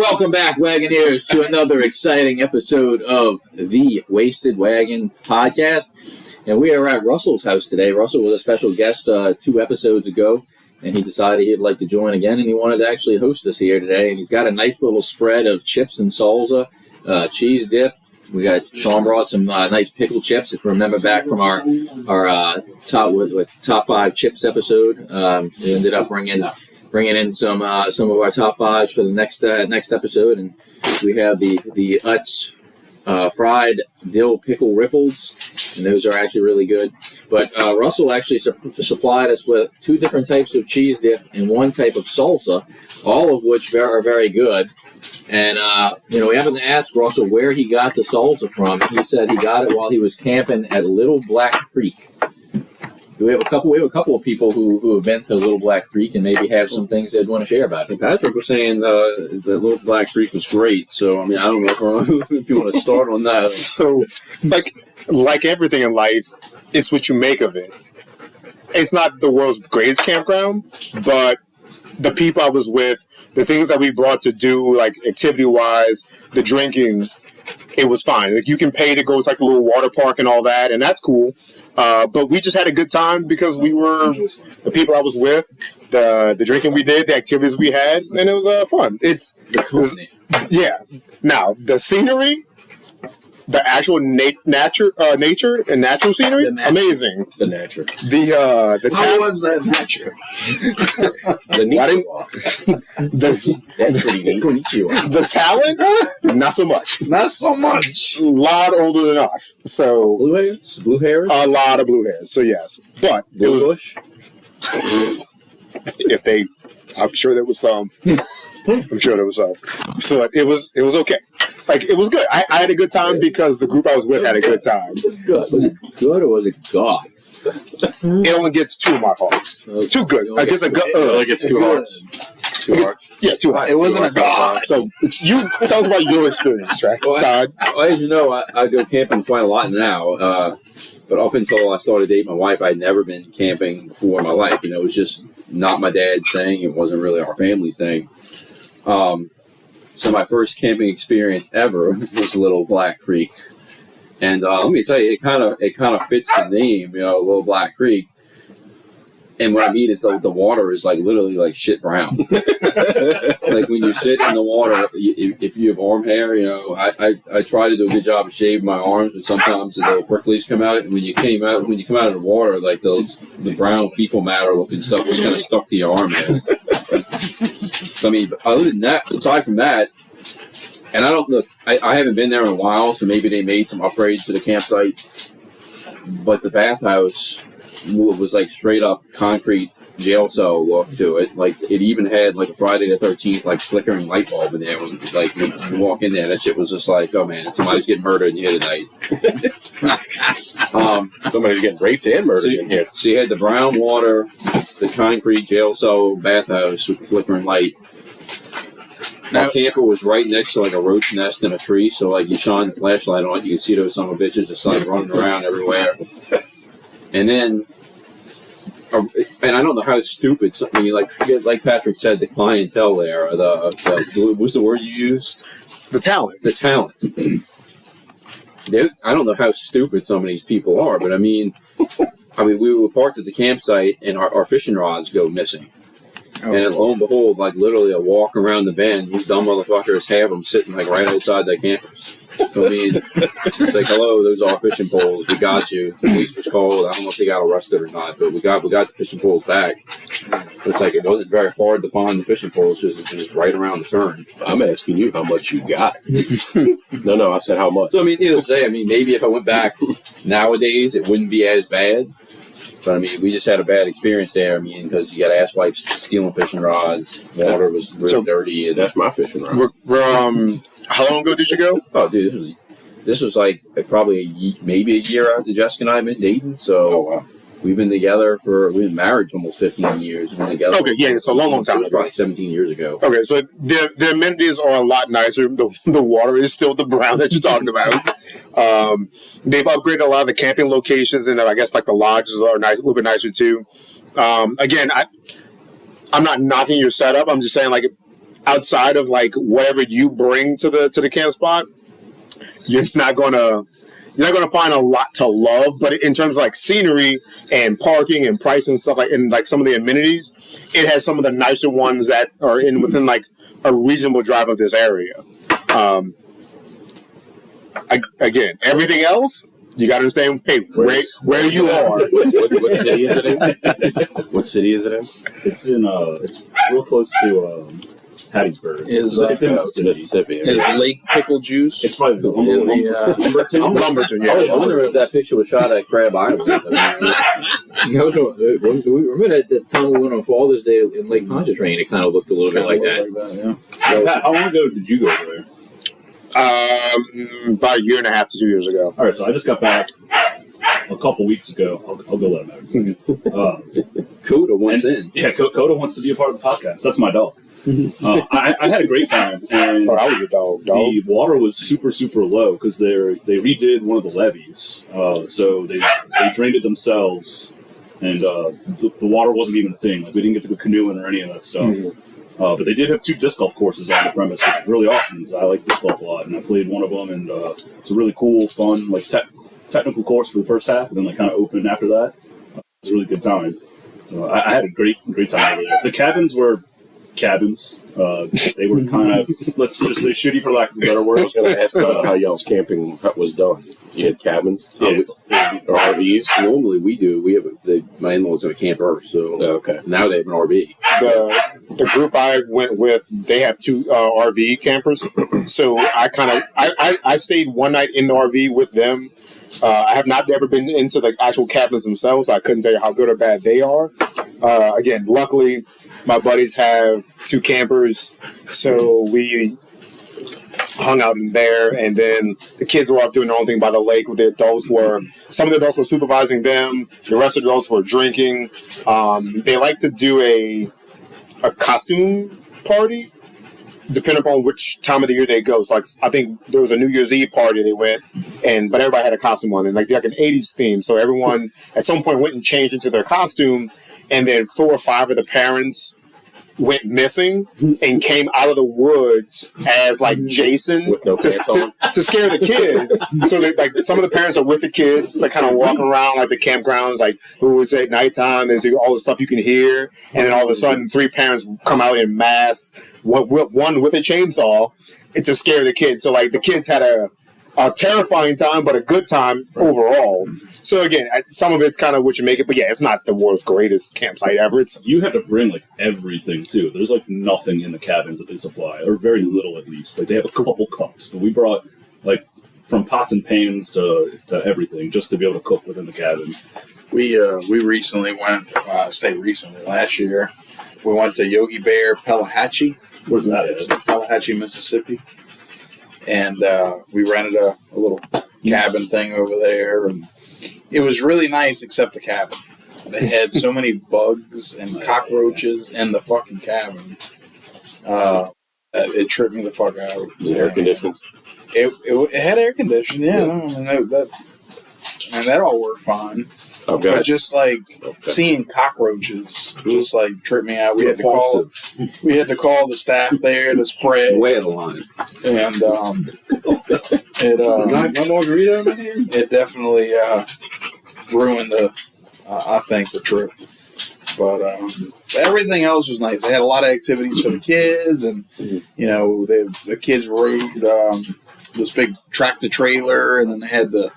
Welcome back, Wagoneers, to another exciting episode of the Wasted Wagon podcast. And we are at Russell's house today. Russell was a special guest 2 episodes ago, and he decided he'd like to join again, and he wanted to actually host us here today. And he's got a nice little spread of chips and salsa, cheese dip. We got Sean brought some nice pickle chips. If you remember back from our top 5 chips episode, we ended up bringing in some of our top 5s for the next episode, and we have the Utz fried dill pickle ripples, and those are actually really good. But Russell actually supplied us with 2 different types of cheese dip and 1 type of salsa, all of which are very good. And we happened to ask Russell where he got the salsa from. He said he got it while he was camping at Little Black Creek. We have a couple of people who have been to Little Black Creek and maybe have some things they'd want to share about it. Patrick was saying that Little Black Creek was great, so I don't know if you want to start on that. So, like everything in life, it's what you make of it. It's not the world's greatest campground, but the people I was with, the things that we brought to do, like activity-wise, the drinking, it was fine. Like, you can pay to go to like a little water park and all that, and that's cool. But we just had a good time because we were the people I was with, the drinking we did, the activities we had, and it was fun. Yeah. Now the scenery, the actual nature and natural scenery, amazing. The nature. How was that nature? That's pretty neat. The talent, not so much. Not so much. A lot older than us. So Blue hairs? A lot of blue hairs. So yes, but Blue it was. bush? I'm sure there was some. So it was okay. Like, it was good. I had a good time because the group I was with had a good time. Was it good or was it God? It only gets 2 of my hearts. Too good. I guess It only gets 2 hearts. 2 hearts. Yeah, 2 hearts. It wasn't a god. So you tell us about your experience, Todd. Well, as you know, I go camping quite a lot now. But up until I started dating my wife, I'd never been camping before in my life. It was just not my dad's thing. It wasn't really our family's thing. So my first camping experience ever was Little Black Creek, and let me tell you, it kind of fits the name, Little Black Creek. And what I mean is, like, the water is literally shit brown. Like, when you sit in the water, if you have arm hair, I try to do a good job of shaving my arms, but sometimes the little pricklies come out. And when you come out of the water, like the brown fecal matter looking stuff was kind of stuck to your arm hair. So, aside from that, and I haven't been there in a while, so maybe they made some upgrades to the campsite, but the bathhouse was straight up concrete jail cell look to it. Like, it even had a Friday the 13th flickering light bulb in there when you walk in there. That shit was just like, oh man, somebody's getting murdered in here tonight. Somebody's getting raped and murdered in here. So you had the brown water, the concrete jail cell bathhouse with the flickering light. My camper was right next to a roach nest in a tree, so you shine the flashlight on it, you can see those son of bitches just running around everywhere. And then, and I don't know how stupid something like Patrick said, the clientele there, what's the word you used? The talent. The talent. I don't know how stupid some of these people are, but I mean, we were parked at the campsite and our fishing rods go missing. Oh. And lo and behold, literally a walk around the bend, these dumb motherfuckers have them sitting right outside their campers. So, it's hello, those are fishing poles. We got you. The police was called. I don't know if they got arrested or not, but we got the fishing poles back. It's it wasn't very hard to find the fishing poles because it's just right around the turn. I'm asking you how much you got. No, I said how much. So, needless to say, maybe if I went back nowadays, it wouldn't be as bad. But, we just had a bad experience there, because you got asswipes stealing fishing rods. Water was really dirty. And that's my fishing rod. How long ago did you go? Oh, dude, this was probably maybe a year after Jessica and I have been dating. So we've been married for almost 15 years. We've been together. Okay, yeah, it's a long time ago. Probably 17 years ago. Okay, so the amenities are a lot nicer. The water is still the brown that you're talking about. They've upgraded a lot of the camping locations, and I guess the lodges are nice, a little bit nicer too. Again, I'm not knocking your setup. I'm just saying outside of like whatever you bring to the camp spot, you're not gonna find a lot to love. But in terms of like scenery and parking and price and stuff, like, and like some of the amenities, it has some of the nicer ones that are within like a reasonable drive of this area. Again, everything else, you got to understand, hey, where you are. What city is it in? What city is it in? It's in it's real close to Hattiesburg. It's in Mississippi. Is Lake Pickle Juice? It's probably Lumberton. Lumberton, yeah. I was wondering if that picture was shot at Crab Island. Remember that time we went on Father's Day in Lake Pontchartrain? It kind of looked a little bit like that. Pat, how long ago did you go over there? About a year and a half to 2 years ago. All right, so I just got back a couple weeks ago. I'll go let him know. Coda wants in. Yeah, Coda wants to be a part of the podcast. That's my dog. I had a great time, and I was a dog. the water was super, super low because they redid one of the levees, so they drained it themselves, and the water wasn't even a thing. Like we didn't get to go canoeing or any of that stuff. But they did have 2 disc golf courses on the premise, which was really awesome. I like disc golf a lot, and I played one of them, and it was a really cool, fun, like technical course for the first half, and then like kind of open after that. It was a really good time. So I had a great time over there. The cabins were cabins. They were kind of, let's just say, shitty for lack of a better word. I was going to ask how y'all's camping was done. You had cabins? Yeah, Or RVs? Normally we do. We have my in-laws have a camper, so Okay. now they have an RV. The group I went with, they have 2 RV campers. So I stayed one night in the RV with them. I have never been into the actual cabins themselves, so I couldn't tell you how good or bad they are. Again, luckily, my buddies have 2 campers, so we hung out in there, and then the kids were off doing their own thing by the lake. Some of the adults were supervising them. The rest of the adults were drinking. They like to do a costume party, depending upon which time of the year they go. So, like, I think there was a New Year's Eve party they went, but everybody had a costume on, and like they're like an 80s theme. So everyone at some point went and changed into their costume, and then 4 or 5 of the parents went missing and came out of the woods as like Jason With no pants on. to scare the kids. So that, like, some of the parents are with the kids, like kind of walking around like the campgrounds, like who would say at nighttime. There's all the stuff you can hear, and then all of a sudden 3 parents come out in mass, one with a chainsaw, to scare the kids. So like the kids had a terrifying time, but a good time overall. So again, some of it's kind of what you make it, but yeah, it's not the world's greatest campsite ever. you had to bring like everything too. There's like nothing in the cabins that they supply, or very little at least. Like they have a couple cups, but we brought like from pots and pans to everything just to be able to cook within the cabin. We recently went, last year, we went to Yogi Bear, Pelahatchie. Where's that? It's in Pelahatchie, Mississippi. And we rented a little cabin thing over there, and it was really nice, except the cabin. They had so many bugs and cockroaches in the fucking cabin. It tripped me the fuck out. Was it air conditioned? It had air conditioning, yeah. And that all worked fine. Okay. But just like seeing cockroaches just like tripped me out. We had to call the staff there to spray. Way out of line. And My margarita in my hand? it definitely ruined the trip. But everything else was nice. They had a lot of activities for the kids, and the kids rode this big tractor trailer, and then they had the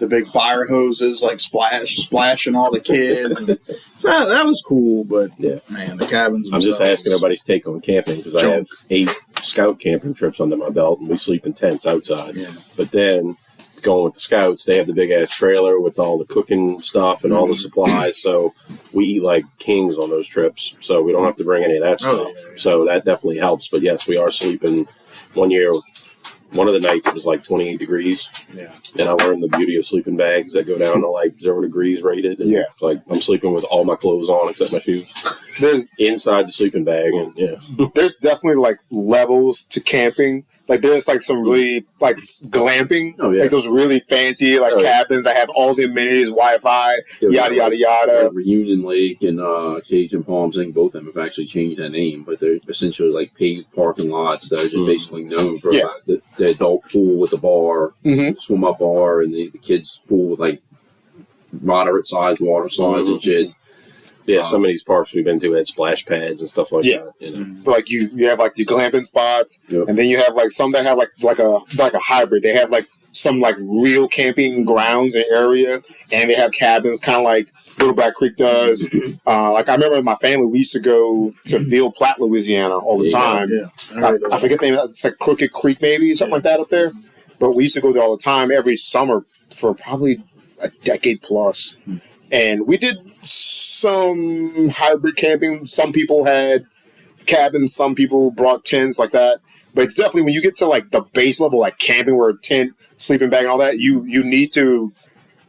big fire hoses like splashing all the kids. That was cool, but man, the cabins. I'm just asking everybody's take on camping because I have 8 scout camping trips under my belt, and we sleep in tents outside. Yeah. But then going with the scouts, they have the big ass trailer with all the cooking stuff and all the supplies. So we eat like kings on those trips. So we don't have to bring any of that stuff. So that definitely helps. But yes, we are sleeping. One year, one of the nights it was like 28 degrees. Yeah. And I learned the beauty of sleeping bags that go down to like 0 degrees rated. And like I'm sleeping with all my clothes on except my shoes. There's inside the sleeping bag, and there's definitely like levels to camping. Like there's like some really like glamping, Oh, yeah. like those really fancy like cabins that have all the amenities, Wi-Fi, yada yada yada. Reunion Lake and Cajun Palms, I think both of them have actually changed that name, but they're essentially like paved parking lots that are just basically known for the adult pool with the bar, swim up bar, and the kids pool with like moderate sized water slides and shit. Yeah, some of these parks we've been to had splash pads and stuff like that. You know? But like you have like the glamping spots, and then you have like some that have like a hybrid. They have like some like real camping grounds and area, and they have cabins, kind of like Little Black Creek does. Like I remember my family, we used to go to Ville Platte, Louisiana, all the time. I forget the name. It's like Crooked Creek, maybe something like that up there. But we used to go there all the time every summer for probably a decade plus, and we did some hybrid camping. Some people had cabins, some people brought tents like that. But it's definitely when you get to like the base level, like camping, where tent, sleeping bag, and all that, you need to,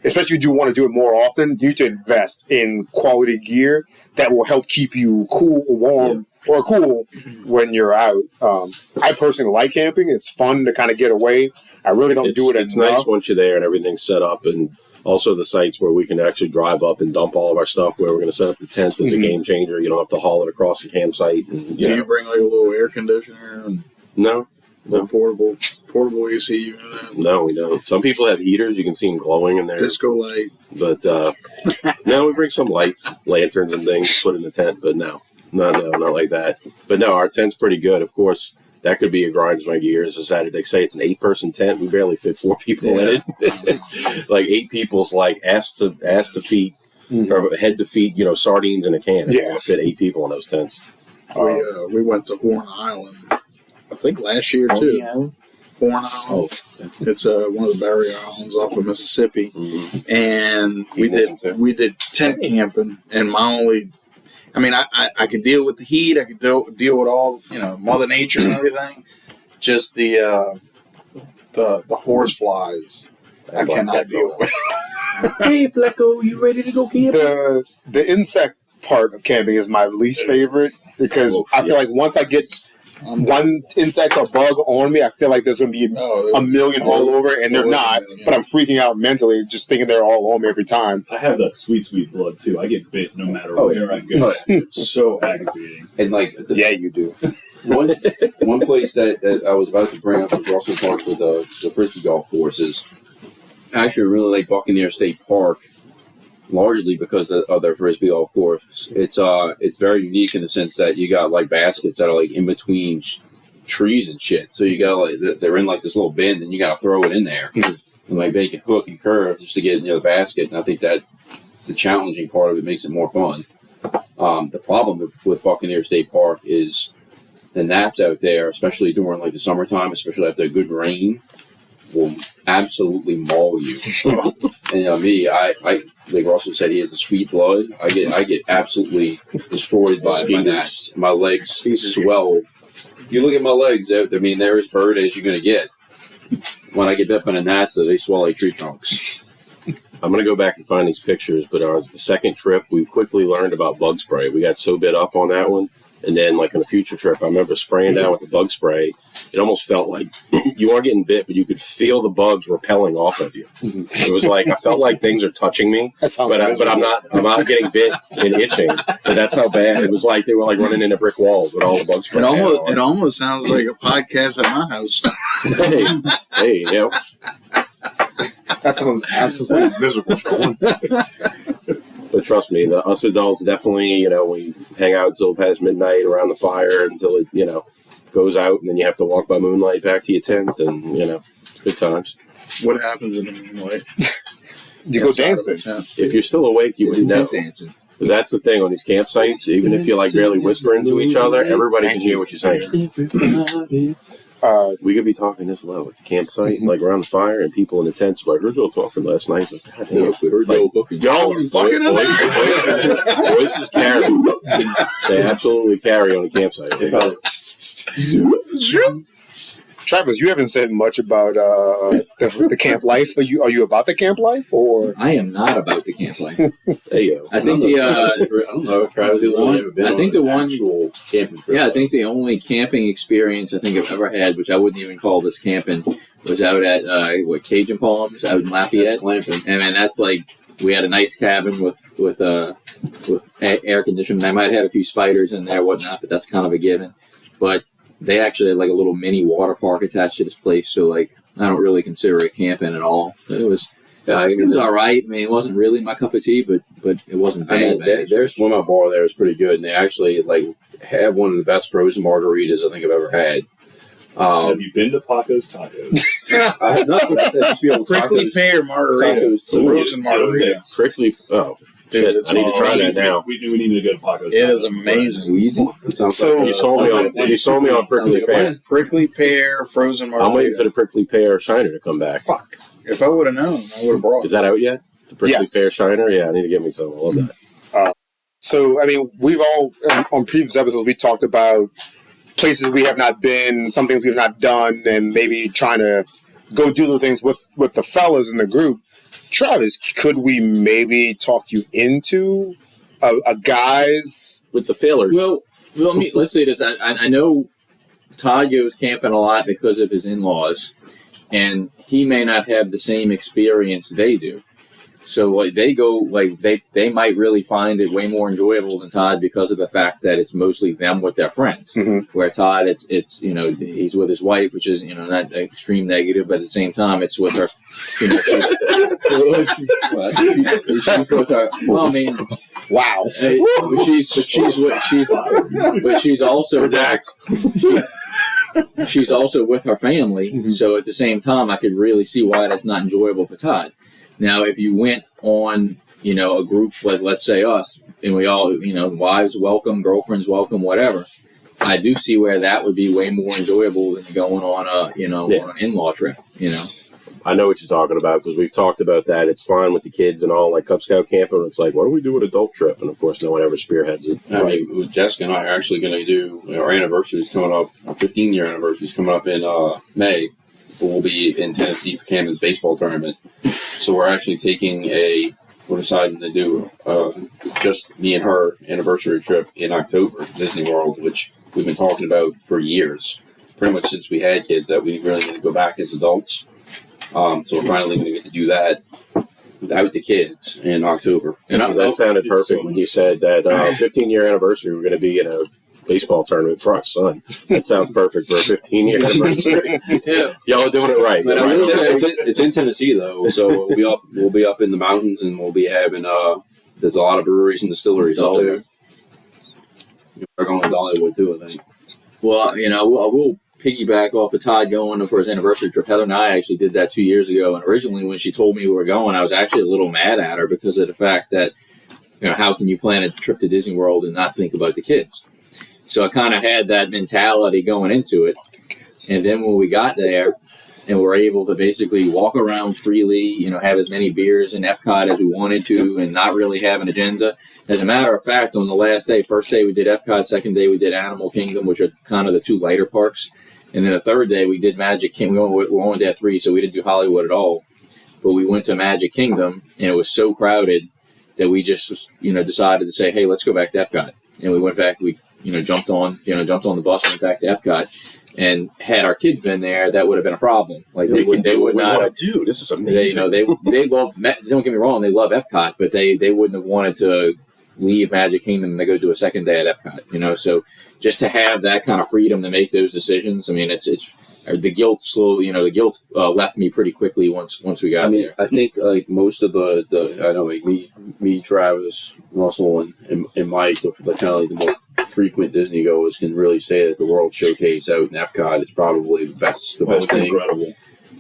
especially if you do want to do it more often, you need to invest in quality gear that will help keep you cool, warm, or cool when you're out. I personally like camping. It's fun to kind of get away. I really don't do it enough. It's nice once you're there and everything's set up, and also the sites where we can actually drive up and dump all of our stuff, where we're going to set up the tent is a game changer. You don't have to haul it across the campsite. And, do you bring like a little air conditioner and no portable AC unit? No, we don't. Some people have heaters. You can see them glowing in there. Disco light. But no, we bring some lights, lanterns, and things to put in the tent. But no, not like that. But no, our tent's pretty good. Of course, that could be a grinds my gears. As they say, it's an 8-person tent. We barely fit 4 people in it. Like 8 people's like ass to feet or head to feet. Sardines in a can. Yeah, fit 8 people in those tents. We went to Horn Island, I think last year too. Horn Island. Oh. It's one of the barrier islands off of Mississippi, and we did tent camping. And I could deal with the heat. I could deal with all Mother Nature and everything. Just the horse flies, I cannot deal with. Hey, Flecko, you ready to go camping? The insect part of camping is my least favorite because I feel like once I get one insect or bug on me, I feel like there's going to be a million all over, and they're not. But I'm freaking out mentally just thinking they're all on me every time. I have that sweet blood too. I get bit no matter where I go. It's so aggravating. And like, you do. One place that I was about to bring up was Russell Park with the frisbee golf courses. I actually really like Buccaneer State Park, largely because of their frisbee golf course. It's very unique in the sense that you got like baskets that are like in between trees and shit. So you got like they're in like this little bin, and you got to throw it in there and like make it hook and curve just to get the basket. And I think that the challenging part of it makes it more fun. The problem with Buccaneer State Park is the gnats out there, especially during like the summertime, especially after a good rain, will absolutely maul you. And me, I like Russell said, he has the sweet blood. I get absolutely destroyed by gnats. My legs swell. You look at my legs, they're as bird as you're gonna get. When I get bit by the gnats, they swell like tree trunks. I'm going to go back and find these pictures, but the second trip, we quickly learned about bug spray. We got so bit up on that one. And then, like, on a future trip, I remember spraying down with the bug spray. It almost felt like you weren't getting bit, but you could feel the bugs repelling off of you. It was like, I felt like things are touching me, but I'm not getting bit and itching. But that's how bad. It was like they were, like, running into brick walls with all the bug spray. It almost sounds like a podcast at my house. Hey, That sounds absolutely miserable, Sean. But trust me, us adults definitely, we hang out till past midnight around the fire until it, goes out, and then you have to walk by moonlight back to your tent, and, it's good times. What happens in the moonlight? You go dancing. If you're still awake, you would know. Because that's the thing on these campsites, even if you're like barely whispering to each other, everybody can hear what you're saying. We could be talking this low at the campsite, like around the fire, and people in the tents like, I heard y'all talking last night. Like, God damn, we heard y'all are fucking in there. Voices carry. They absolutely carry on the campsite. Travis, you haven't said much about the camp life. Are you about the camp life, or I am not about the camp life. There you go. I think the I don't know. Travis, I think the one- actual camping trip. yeah, I think the only camping experience I think I've ever had, which I wouldn't even call this camping, was out at Cajun Palms out in Lafayette. Clamping. And man, that's like we had a nice cabin with air conditioning. I might have had a few spiders in there, whatnot, but that's kind of a given. But they actually had like a little mini water park attached to this place, so like I don't really consider it camping at all. But it was all right. I mean, it wasn't really my cup of tea, but it wasn't bad. Their swim out bar there is pretty good, and they actually like have one of the best frozen margaritas I think I've ever had. Have you been to Paco's Tacos? I have not, but I said just be able to Prickly pear margarita. Tacos. Frozen margarita. Prickly. Oh, Dude, shit! it's I need to try that amazing. now. We need to go to Paco's. It is Tacos. amazing. Wheezy. It sounds So- like, You sold me on. You sold me on prickly Sounds like a pear. plan. Prickly pear frozen I'm waiting margarita. for the prickly pear shiner to come back. Fuck. If I would have known, I would have brought Is it. that out yet? The prickly Yes. pear shiner? Yeah, I need to get me some. I love that. so? I mean, we've all on previous episodes we talked about places we have not been, some things we've not done, and maybe trying to go do those things with the fellas in the group. Travis, could we maybe talk you into a guy's? With the failures. Well, let's say this. I know Todd goes camping a lot because of his in-laws, and he may not have the same experience they do. So like they go, like they might really find it way more enjoyable than Todd because of the fact that it's mostly them with their friends. Mm-hmm. Where Todd, it's he's with his wife, which is not extreme negative, but at the same time it's with her. She's with her. Well, I mean, Wow. but she's also she's also with her family. Mhm. So at the same time, I could really see why that's not enjoyable for Todd. Now, if you went on, a group like, let's say us, and we all, wives welcome, girlfriends welcome, whatever, I do see where that would be way more enjoyable than going on on an in-law trip, I know what you're talking about because we've talked about that. It's fun with the kids and all, like Cub Scout camping. It's like, what do we do with adult trip? And of course, no one ever spearheads it. I mean, Jessica and I are actually going to do our anniversary's coming up. Our 15-year anniversary's coming up in May. We'll be in Tennessee for Camden's baseball tournament. So we're actually we're deciding to do just me and her anniversary trip in October, Disney World, which we've been talking about for years, pretty much since we had kids, that we really need to go back as adults. So we're finally going to get to do that without the kids in October. And that sounded It's perfect so when you said that 15-year anniversary, we're going to be in a baseball tournament for our son. That sounds perfect for a 15-year anniversary. Yeah. Y'all are doing it right. But I will say- It's in Tennessee though, so we'll be up in the mountains, and we'll be having there's a lot of breweries and distilleries out there. We're going to Dollywood too, I think. Well, I will piggyback off of Todd going for his anniversary trip. Heather and I actually did that 2 years ago, and originally when she told me we were going, I was actually a little mad at her because of the fact that, how can you plan a trip to Disney World and not think about the kids? So I kind of had that mentality going into it, and then when we got there and we were able to basically walk around freely, have as many beers in Epcot as we wanted to and not really have an agenda. As a matter of fact, on the last day, first day we did Epcot, second day we did Animal Kingdom, which are kind of the two lighter parks. And then the third day we did Magic Kingdom. We only did 3, so we didn't do Hollywood at all. But we went to Magic Kingdom, and it was so crowded that we just, decided to say, hey, let's go back to Epcot. And we went back, we, jumped on the bus, went back to Epcot. And had our kids been there, that would have been a problem. Like they would not have. Dude, this is They, amazing. they love. Don't get me wrong, they love Epcot, but they wouldn't have wanted to leave Magic Kingdom and they go do a second day at Epcot. So just to have that kind of freedom to make those decisions, I mean, it's the guilt left me pretty quickly once we got there. I think like most of the I know like me, Travis, Russell, and Mike, the kind of like the more frequent Disney goers can really say that the World Showcase out in Epcot is probably the best It's thing. incredible.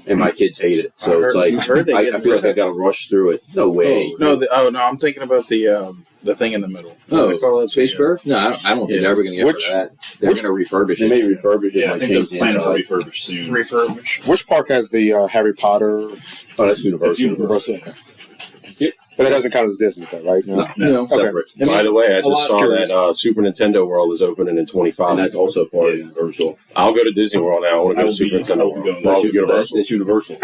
And my kids hate it, so it's like I've heard they I get feel like I got to rush through it. No way. No, I'm thinking about the thing in the middle. What do they call that? Space Bird? No, I don't think they're ever going to get rid of that. They're going to refurbish They it. may refurbish it. Yeah, I and think change they're the planning to inside. refurbish soon. Refurbish. Which park has the Harry Potter? Oh, that's Universal. It's Universal. Okay. But that doesn't count as Disney, though, right? No. You know, Okay. Separate. I mean, By the way, I a lot just saw curious. that Super Nintendo World is opening in 25. and that's also part of Universal. I'll go to Disney World now. I want to I go to will Super be- I Nintendo will be World. going Well, there. Universal. It's Universal.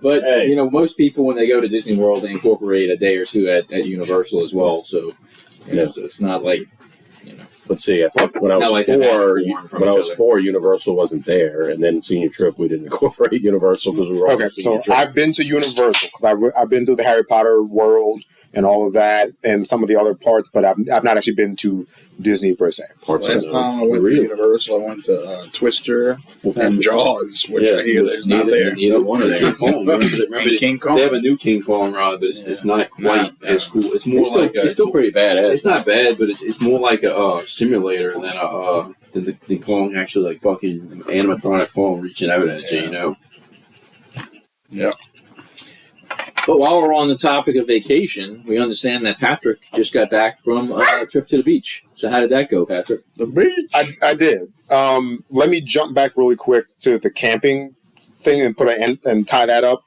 But, Hey. you know, most people, when they go to Disney World, they incorporate a day or two at Universal as well. So, you know, so it's not like, you know. Let's see. I think when I Not was like they're four, not from when I each was other. 4, Universal wasn't there, and then senior trip we didn't incorporate Universal because we were on Okay, the senior so trip. I've been to Universal because I've been through the Harry Potter world and all of that and some of the other parts, but I've not actually been to Disney per se. Parts of Last the- time I went Really? to Universal, I went to Twister and Jaws, which I hear there's not there. Neither one of them. King Kong. Remember And King Kong. They have a new King Kong ride, but it's not quite as cool. It's more It's like still, it's still pretty badass. it's not bad, but it's more like a simulator than the Kong actually like fucking animatronic Kong reaching out at you, you know. Yeah. But while we're on the topic of vacation, we understand that Patrick just got back from a trip to the beach. So how did that go, Patrick? The beach. I did. Let me jump back really quick to the camping thing and tie that up.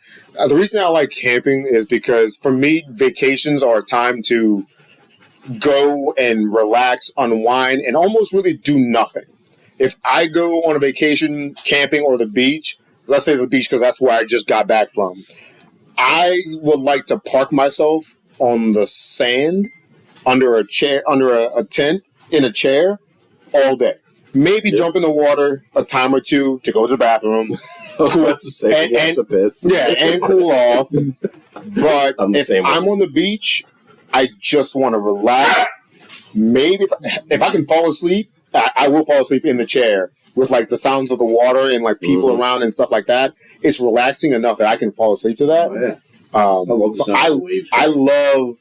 The reason I like camping is because for me, vacations are a time to go and relax, unwind, and almost really do nothing. If I go on a vacation camping or the beach, let's say the beach because that's where I just got back from, I would like to park myself on the sand under a chair, under a tent in a chair all day. Maybe jump in the water a time or two to go to the bathroom. Cool. That's the same. And- The piss. Yeah, and cool off. But I'm the if same way. I'm on the beach, I just want to relax. Maybe if I can fall asleep, I will fall asleep in the chair with like the sounds of the water and like people around and stuff like that. It's relaxing enough that I can fall asleep to that. yeah. I love the So sound of the waves. I love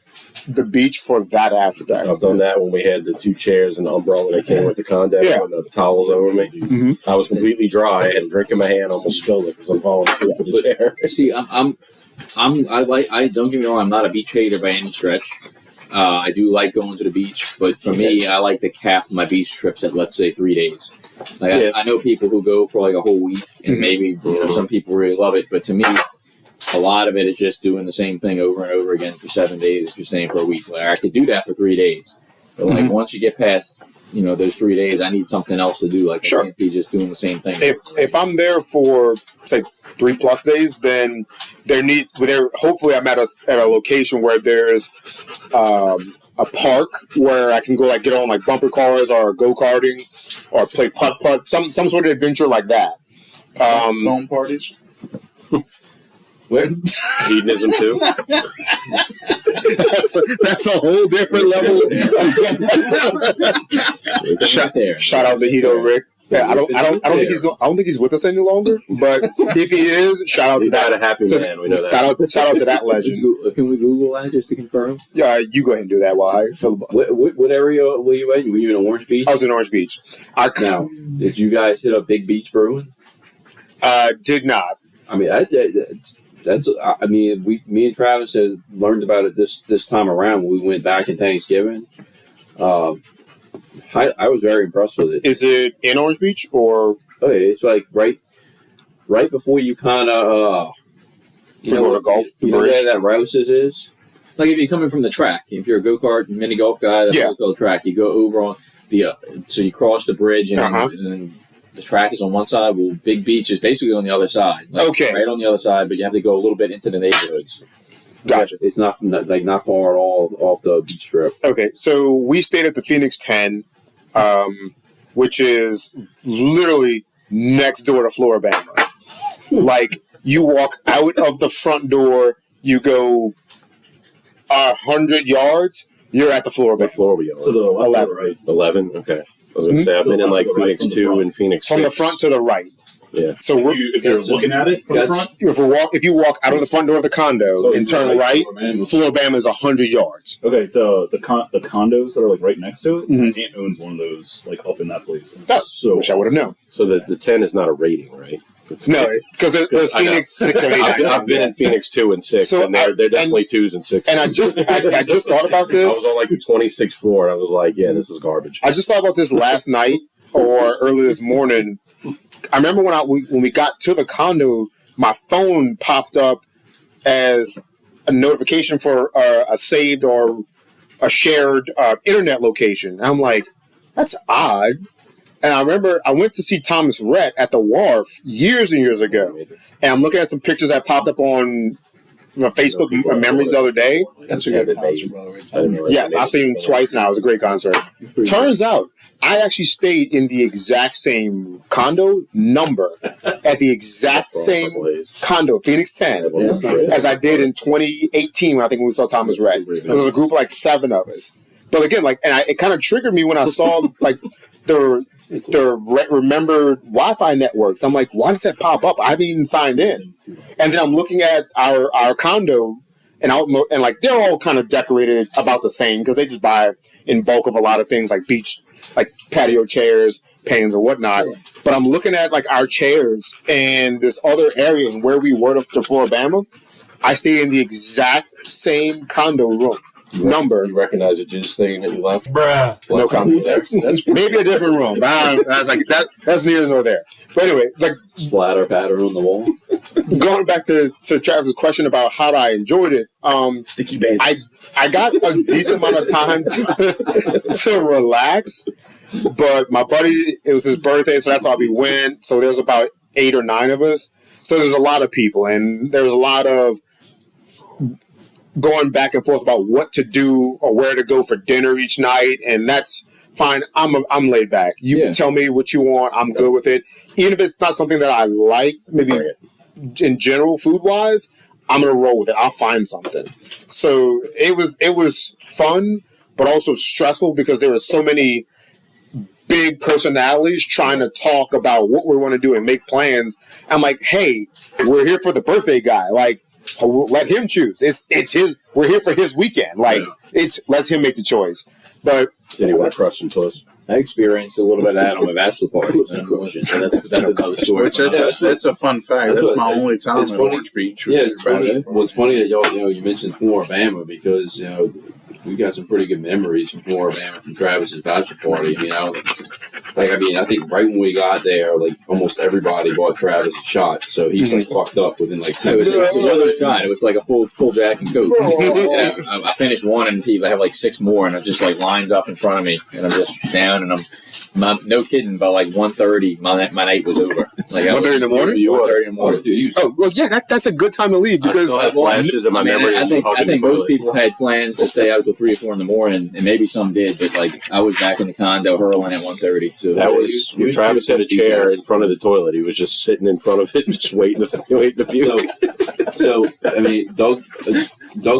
the beach for that aspect. I've done that when we had the 2 chairs and the umbrella that came with the condo Yeah. and the towels over me. Mhm. I was completely dry. I had a drink in my hand, almost spilled it because I'm falling asleep in the chair. See, I don't get me wrong, I'm not a beach hater by any stretch. I do like going to the beach, but for me, I like to cap my beach trips at, let's say, 3 days. Like Yeah. I know people who go for like a whole week, and maybe some people really love it, but to me, a lot of it is just doing the same thing over and over again for 7 days if you're staying for a week. Like I could do that for 3 days, but like once you get past those 3 days, I need something else to do. Like Sure. I can't be just doing the same thing. If I'm there for say 3+ days, then hopefully I'm at a location where there's a park where I can go like get on like bumper cars or go karting or play putt, some sort of adventure like that. Phone parties. Where? Hedonism too. that's a whole different level. Shout out to Hito Rick. Yeah, I don't think he's with us any longer. But if he is, shout out He to died that. a happy man. We know that. Shout out to that legend. Can we Google that just to confirm? Yeah, you go ahead and do that while I fill the. What area were you at? Were you in Orange Beach? I was in Orange Beach. Now, did you guys hit up Big Beach Brewing? Did not. I mean, that's. I mean, me and Travis had learned about it this time around when we went back in Thanksgiving. I was very impressed with it. Is it in Orange Beach or? Okay, it's like right before you kind of go to golf, the You know bridge? where that Rouse's is? Like if you're coming from the track, if you're a go-kart mini golf guy, that's Yeah. the track. You go over on the so you cross the bridge and, Uh-huh. and then the track is on one side. Well, Big Beach is basically on the other side. Like, Okay. right on the other side, but you have to go a little bit into the neighborhoods. Gotcha. It's not far at all off the beach strip. Okay, so we stayed at the Phoenix 10, which is literally next door to Floribama. Like, you walk out of the front door, you go 100 yards, you're at the What Floribama. floor are we on? To the left, 11. or right? 11? Okay. I was going to say, I've been in like From the Phoenix front. 2 and Phoenix 6. From the front to the right. Yeah. So If you're looking at it from the That's- front. if you walk out of the front door of the condo So and it's turn like right, Floribama is 100 yards. Okay, the condos that are like right next to it. Mhm. My aunt owns one of those, like up in that place. And Oh, it's so Wish I would have known. So the 10 is not a rating, right? No, it's because there's I know. Phoenix 6 and 8. I've been in Phoenix 2 and 6, So and they're definitely 2s and 6s. And I just thought about I this. was on like the 26th floor, and I was like, yeah, this is garbage. I just thought about this last night or early this morning. I remember when we got to the condo, my phone popped up as a notification for a saved or a shared internet location. And I'm like, that's odd. And I remember I went to see Thomas Rhett at the Wharf years and years ago. And I'm looking at some pictures that popped up on Facebook memories the other day. That's a good concert, by the way. Yes, I've seen him twice now. It was a great concert. Turns out, I actually stayed in the exact same condo number at the exact same condo, Phoenix 10, as I did in 2018 when we saw Thomas Rhett. There was a group of like 7 of us. But again, it kind of triggered me when I saw like the remembered Wi-Fi networks. I'm like, why does that pop up? I haven't even signed in. And then I'm looking at our condo, and like they're all kind of decorated about the same because they just buy in bulk of a lot of things like beach, like patio chairs, paintings and whatnot. But I'm looking at like our chairs and this other area and where we were to Floribama. I stay in the exact same condo room. Number. You recognize the juice stain that you left? Bruh. No comment. That's maybe a different room. But I was like, that's neither nor there. But anyway, like splatter pattern on the wall. Going back to Travis's question about how I enjoyed it, Sticky bands. I got a decent amount of time to relax. But my buddy, it was his birthday, so that's how we went. So there's about 8 or 9 of us. So there's a lot of people, and there's a lot of going back and forth about what to do or where to go for dinner each night, and that's fine. I'm laid back. You tell me what you want. I'm good with it. Even if it's not something that I like, maybe in general, food wise, I'm gonna roll with it. I'll find something. So it was fun, but also stressful because there were so many big personalities trying to talk about what we want to do and make plans. I'm like, hey, we're here for the birthday guy. Like, let him choose. It's his. We're here for his weekend. Like, let him make the choice. But did he want to crush some puss? I experienced a little bit of that on my bachelor party. That's another story. Which that's a fun fact. That's my only time at Orange Beach. Yeah, it's funny. Well, it's funny that you mentioned Floribama because we got some pretty good memories from Floribama from Travis's bachelor party. I think right when we got there, like almost everybody bought Travis a shot, so he's like fucked up within like 2 minutes. It wasn't a shot; it was like a full Jack and Coke. I finished one, and I have like 6 more, and I'm just like lined up in front of me, and I'm just down, and no kidding, by like 1:30, my night was over. Like 1:30 in the morning. 1:30 in the morning. Dude, that's a good time to leave because I still have flashes of my memory. I think most people had plans to stay out till 3 or 4 in the morning, and maybe some did, but like I was back in the condo hurling at 1:30. So that was when Travis had a chair in front of the toilet. He was just sitting in front of it, just waiting to puke. So I mean, Doug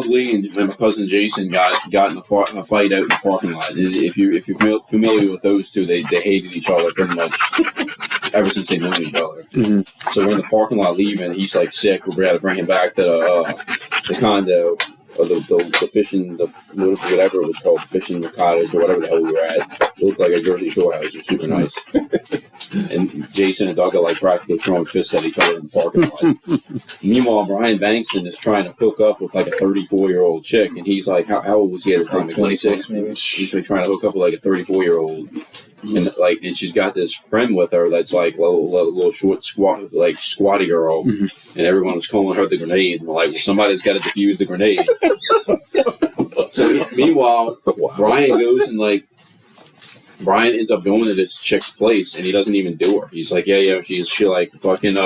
Lee and my cousin Jason got in a fight out in the parking lot. If you're familiar with those two, they hated each other pretty much ever since they knew each other. Mm-hmm. So we're in the parking lot leaving. He's like sick. We're got to bring him back to the condo or the fishing, whatever it was called, fishing the cottage or whatever the hell we were at. It looked like a Jersey Shore house. It was super nice. And Jason and Doug are like practically throwing fists at each other in the parking lot. Meanwhile, Brian Bankston is trying to hook up with like a 34-year-old chick, and he's like, how old was he at the time? 26 maybe. He's been trying to hook up with like a 34-year-old. And she's got this friend with her that's like a little short squatty girl, and everyone was calling her the grenade. And like, well, somebody's got to defuse the grenade. So meanwhile, Brian ends up going to this chick's place, and he doesn't even do her. He's like, she like fucking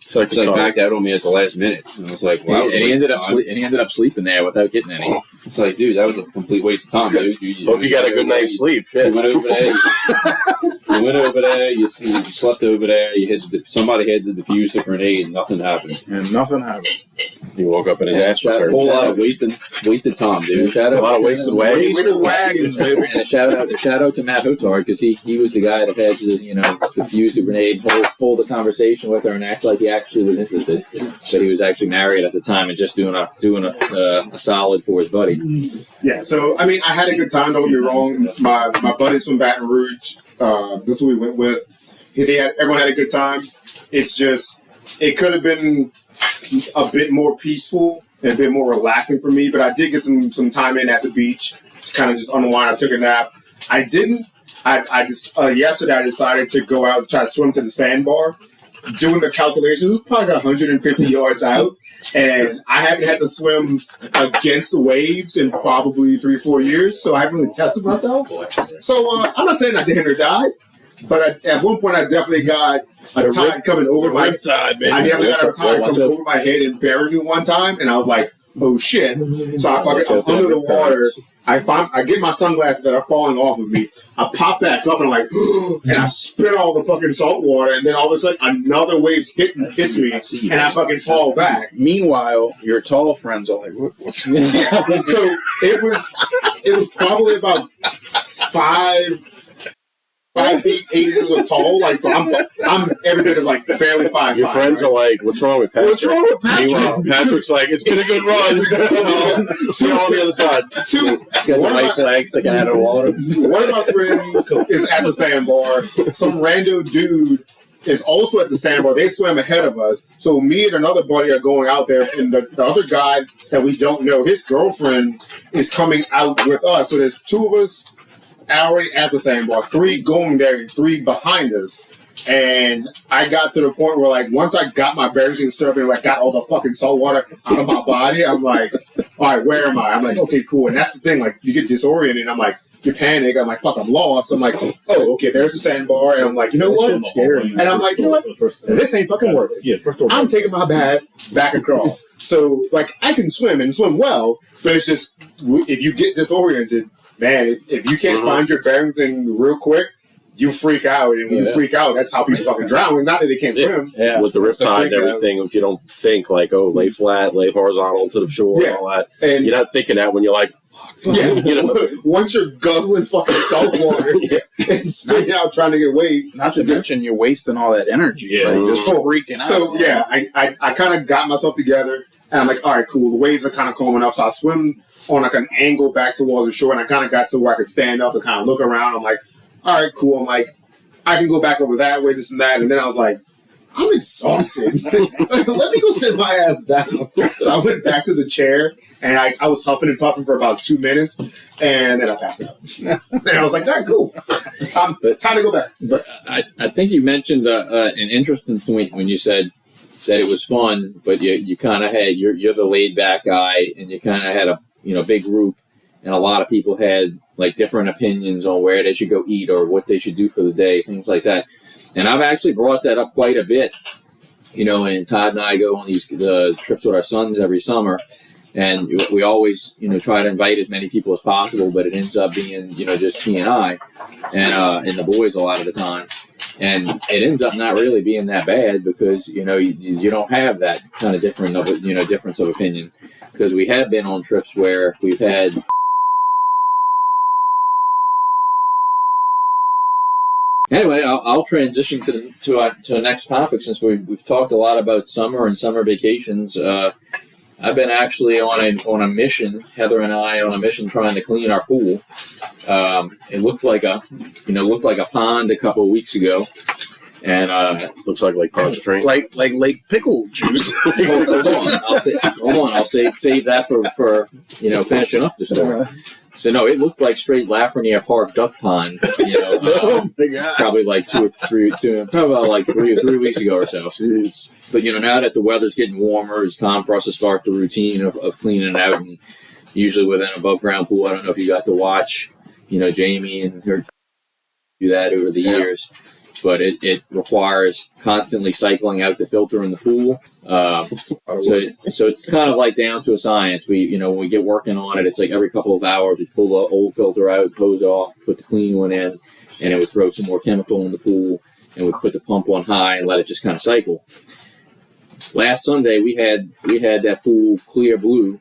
she's like backed out on me at the last minute. And I was like, wow. And he ended up sleeping there without getting any. It's like, dude, that was a complete waste of time, dude. Hope you got a good night's sleep. You went over there. You slept over there. Somebody had to defuse the grenade, and nothing happened. He woke up in his ass. A whole lot of wasted time, dude. A lot of wasted wagons. And a shout out to Matt Hotard, because he was the guy that had to defuse the grenade, hold the conversation with her, and act like he actually was interested. But he was actually married at the time and just doing a solid for his buddy. Yeah, so I mean, I had a good time. Don't get me wrong. My buddies from Baton Rouge. This is what we went with. Everyone had a good time. It's just it could have been a bit more peaceful and a bit more relaxing for me. But I did get some time in at the beach to kind of just unwind. I took a nap. I didn't. Yesterday I decided to go out and try to swim to the sandbar. doing the calculations. It was probably 150 yards out, and I haven't had to swim against the waves in probably 3-4 years, so I haven't really tested myself. So I'm not saying I didn't or died, but at one point I definitely got a tide coming over my tide, baby. I definitely got a tide coming over my head and buried me one time, and I was like, oh shit. So I'm under the water. I get my sunglasses that are falling off of me. I pop back up and I'm like, and I spit all the fucking salt water, and then all of a sudden another wave hits me, and I fucking fall back. Meanwhile, your tall friends are like, what's So it was probably about 5 feet 8 inches of tall. Like, so I'm every bit of like barely 5. Your friends are like, "What's wrong with Patrick?" What's wrong with Patrick? Meanwhile, Patrick's like, "It's been a good run." See you on the other side. Got the white flag sticking out of the water. One of my friends is at the sandbar. Some rando dude is also at the sandbar. They swam ahead of us. So me and another buddy are going out there, and the other guy that we don't know, his girlfriend is coming out with us. So there's 2 of us already at the sandbar, 3 going there and 3 behind us. And I got to the point where, like, once I got my bearings and stuff and, like, got all the fucking salt water out of my body, I'm like, all right, where am I? I'm like, okay, cool. And that's the thing, like, you get disoriented. I'm like, you panic. I'm like, fuck, I'm lost. I'm like, oh, okay, there's the sandbar. And I'm like, you know what? It's scary. And I'm like, you know what? This ain't fucking worth it. Yeah, first door. I'm taking my bass back across. So, like, I can swim and swim well, but it's just, if you get disoriented, man, if you can't find your bearings in real quick, you freak out. And when you freak out, that's how people fucking drown. Not that they can't swim. Yeah, with the riptide and everything, if you don't think, like, oh, lay flat, lay horizontal to the shore and all that, and you're not thinking that when you're like, yeah, you know. Once you're guzzling fucking salt water and spitting out trying to get away. Not to mention you're wasting all that energy. Yeah. Like, just freaking out. So, yeah, I kind of got myself together, and I'm like, all right, cool. The waves are kind of coming up, so I swim on like an angle back towards the shore, and I kind of got to where I could stand up and kind of look around. I'm like, all right, cool. I'm like, I can go back over that way, this and that. And then I was like, I'm exhausted. Let me go sit my ass down. So I went back to the chair, and I was huffing and puffing for about 2 minutes, and then I passed out. And I was like, all right, cool. Time to go back. But I think you mentioned an interesting point when you said that it was fun, but you kind of had, you're the laid back guy, and you kind of had a big group, and a lot of people had like different opinions on where they should go eat or what they should do for the day, things like that. And I've actually brought that up quite a bit, and Todd and I go on these trips with our sons every summer, and we always, try to invite as many people as possible, but it ends up being, just he and I, and the boys a lot of the time. And it ends up not really being that bad because, you don't have that kind of difference of opinion. Because we have been on trips where we've had Anyway, I'll transition to the next topic since we've talked a lot about summer and summer vacations. I've been actually on a mission, Heather and I, on a mission trying to clean our pool. It looked like a pond a couple of weeks ago, and looks like Lake Pontchartrain, like Lake Pickle Juice. Hold on, I'll save that for finishing up the story. So no, it looked like straight Lafreniere Park duck pond. Oh my God. Probably like 3 weeks ago or so. Jeez. But now that the weather's getting warmer, it's time for us to start the routine of cleaning it out. And usually with an above ground pool, I don't know if you got to watch, Jamie and her do that over the years. But it requires constantly cycling out the filter in the pool. So it's kind of like down to a science. When we get working on it, it's like every couple of hours we pull the old filter out, hose off, put the clean one in, and it would throw some more chemical in the pool, and we'd put the pump on high and let it just kind of cycle. Last Sunday we had that pool clear blue,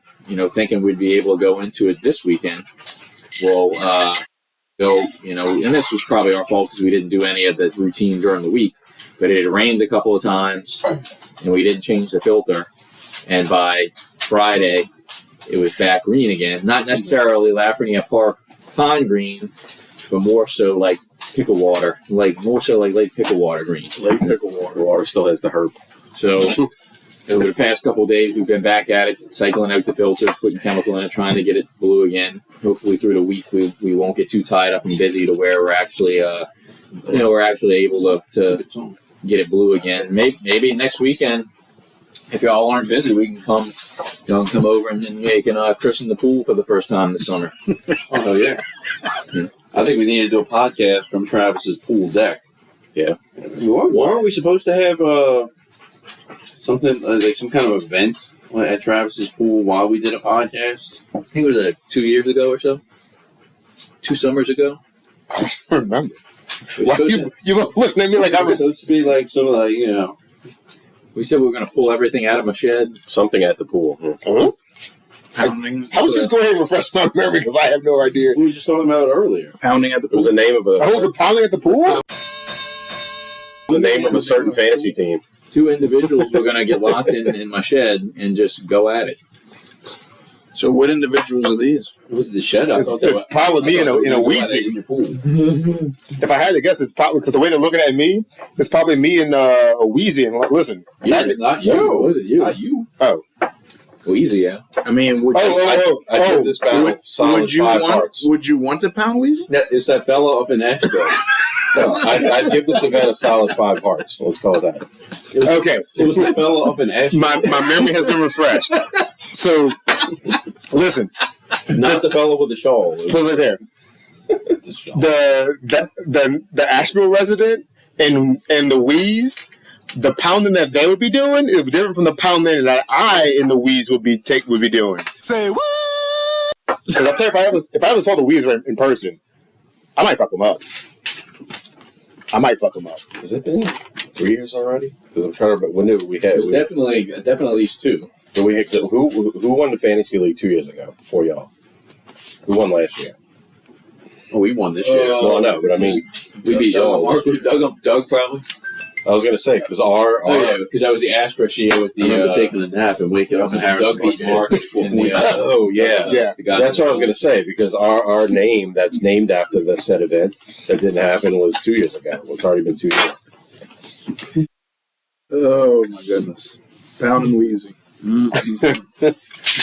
thinking we'd be able to go into it this weekend. Well, and this was probably our fault because we didn't do any of the routine during the week, but it had rained a couple of times and we didn't change the filter. And by Friday, it was back green again. Not necessarily Lafreniere Park pond green, but more so like pickle water, more so like Lake Pickle Water green. Lake Pickle Water. Water still has the herb. So over the past couple of days, we've been back at it, cycling out the filter, putting chemical in it, trying to get it blue again. Hopefully through the week, we won't get too tied up and busy to where we're actually, able to get it blue again. Maybe next weekend, if y'all aren't busy, we can come. Y'all can come over and then we can christen the pool for the first time this summer. Oh yeah. I think we need to do a podcast from Travis's pool deck. Yeah. Why aren't we supposed to have something like some kind of event at Travis's pool while we did a podcast? I think it was 2 years ago or so. 2 summers ago. I don't remember. We're Why supposed you looking at me like I It's supposed to be like some like We said we were going to pull everything out of my shed. Something at the pool. Huh? Pounding. I was just going ahead and refresh my memory because I have no idea. we were just talking about it earlier. Pounding at the It was pool. the name of I was pounding at the pool? the name of a certain fantasy team. 2 individuals were going to get locked in my shed and just go at it. So what individuals are these? Was it the shed? I It's, thought they it's probably me in a In Wheezy. your pool. If I had to guess, it's probably because the way they're looking at me, it's probably me and a Wheezy. And like, listen, Not you. No. Was it you? Not you. oh, Go easy, yeah. I mean, would I give this battle solid would you 5 want? hearts. Would you want to pound Weezy? It's that fella up in Asheville. No, I'd give this event a solid 5 hearts. Let's call it that. okay. It was the fella up in Asheville. My memory has been refreshed. So, listen, Not the fella with the shawl. It was pause it there. the shawl. The Asheville resident and the Wheeze, the pounding that they would be doing is different from the pounding that I and the Wheeze would be doing. Say what? Because I'll tell you, if I ever saw the Wheeze in person, I might fuck them up. Has it been 3 years already? Because I'm trying to remember. When did we have? It was definitely at least 2. Who won the fantasy league 2 years ago before y'all? Who won last year? Oh, we won this year. Well, no, but I mean, We beat y'all. Doug probably. I was gonna say because our because that was the asterisk year with I remember the taking a nap and waking up and Harrison Doug beat Mark in the oh yeah. Yeah. the guy That's what I was going to say, because our name that's named after the said event that didn't happen was 2 years ago. It's already been 2 years. Oh my goodness, pounding Weezy.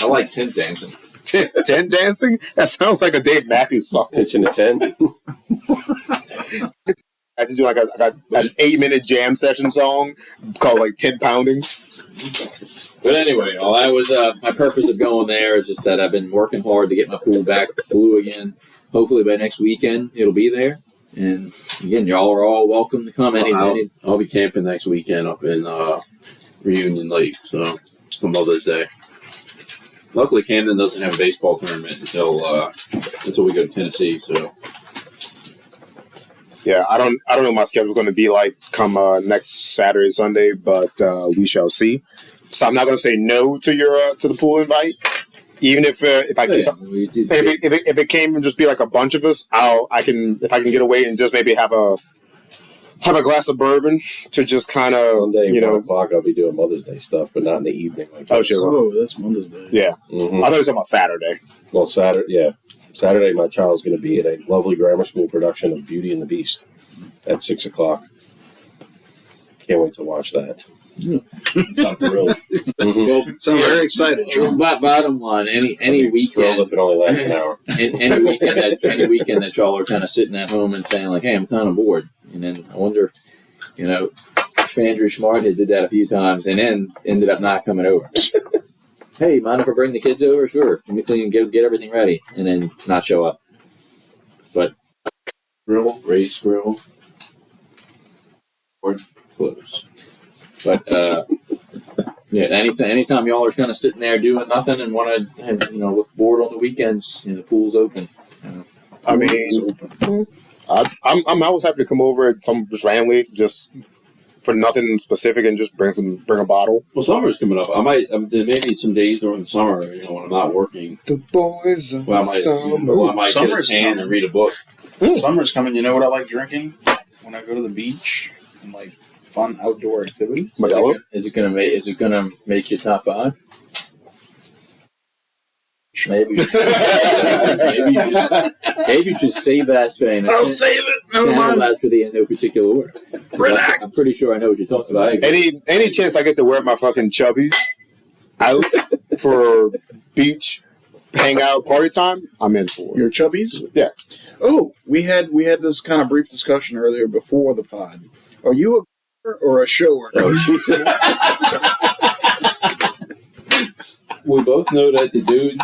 I like tent dancing. Tent dancing? That sounds like a Dave Matthews song. Pitching a 10. I just do like an 8-minute jam session song called like 10 pounding. But anyway, all that was my purpose of going there is just that I've been working hard to get my pool back blue again. Hopefully by next weekend it'll be there. And again, y'all are all welcome to come. I'll be camping next weekend up in Reunion Lake, so for Mother's Day. Luckily, Camden doesn't have a baseball tournament until we go to Tennessee. So Yeah, I don't know what my schedule's going to be like come next Saturday, Sunday, but we shall see. So I'm not going to say no to your to the pool invite, even if it came and just be like a bunch of us. If I can get away and just maybe have a glass of bourbon to just kind of Sunday, 1 o'clock, I'll be doing Mother's Day stuff, but not in the evening. Like Oh, that. sure. Oh, that's Mother's Day. Yeah, Mhm. I thought it was about Saturday. Well, Saturday, my child's going to be at a lovely grammar school production of Beauty and the Beast at 6 o'clock. Can't wait to watch that. Sounds thrilled. Mhm. So I'm very excited. Sean. Bottom line, any Thrilled weekend, if it only lasts an hour. any weekend that y'all are kind of sitting at home and saying like, "Hey, I'm kind of bored," and then I wonder, Andrew Smart had did that a few times and then ended up not coming over. Hey, mind if I bring the kids over? Sure. Let me clean and get everything ready, and then not show up. But race grill, or close. But yeah, anytime y'all are kind of sitting there doing nothing and want to, look bored on the weekends, the pool's open. I mean, I'm always happy to come over just randomly, just for nothing specific, and just bring a bottle. Well, summer's coming up. There may be some days during the summer, when I'm not working. The boys of Well, I might get a Summer's tan coming. and read a book. Summer's coming. You know what I like drinking when I go to the beach and like fun outdoor activity? Modelo. Is it gonna make your top 5? Maybe you should save that thing. I'll save it. Never mind. that for the in no particular order. I'm pretty sure I know what you're talking about. Any chance I get to wear my fucking chubbies out for beach hangout party time, I'm in for it. Your chubbies? Yeah. Oh, we had this kind of brief discussion earlier before the pod. Are you or a shower? Oh, Jesus. We both know that the dude,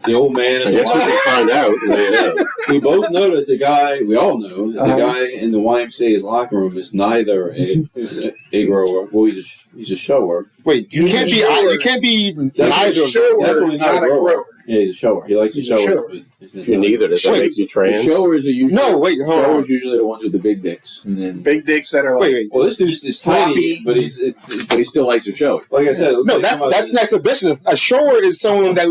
the old man, I guess we can find out later. we both know that the guy, we all know that the guy in the YMCA's locker room is neither a grower. Well, he's a shower. Wait, you can't be neither of them. Definitely not a grower. Yeah, he's a shower. He likes to shower. If you're neither, does that make you trans? Showers are usually hold on. showers usually the ones with the big dicks. And then Big dicks that are like, Wait. well, this dude's is tiny, but he still likes to show it. Like I said, No, that's an exhibitionist. A shower is someone that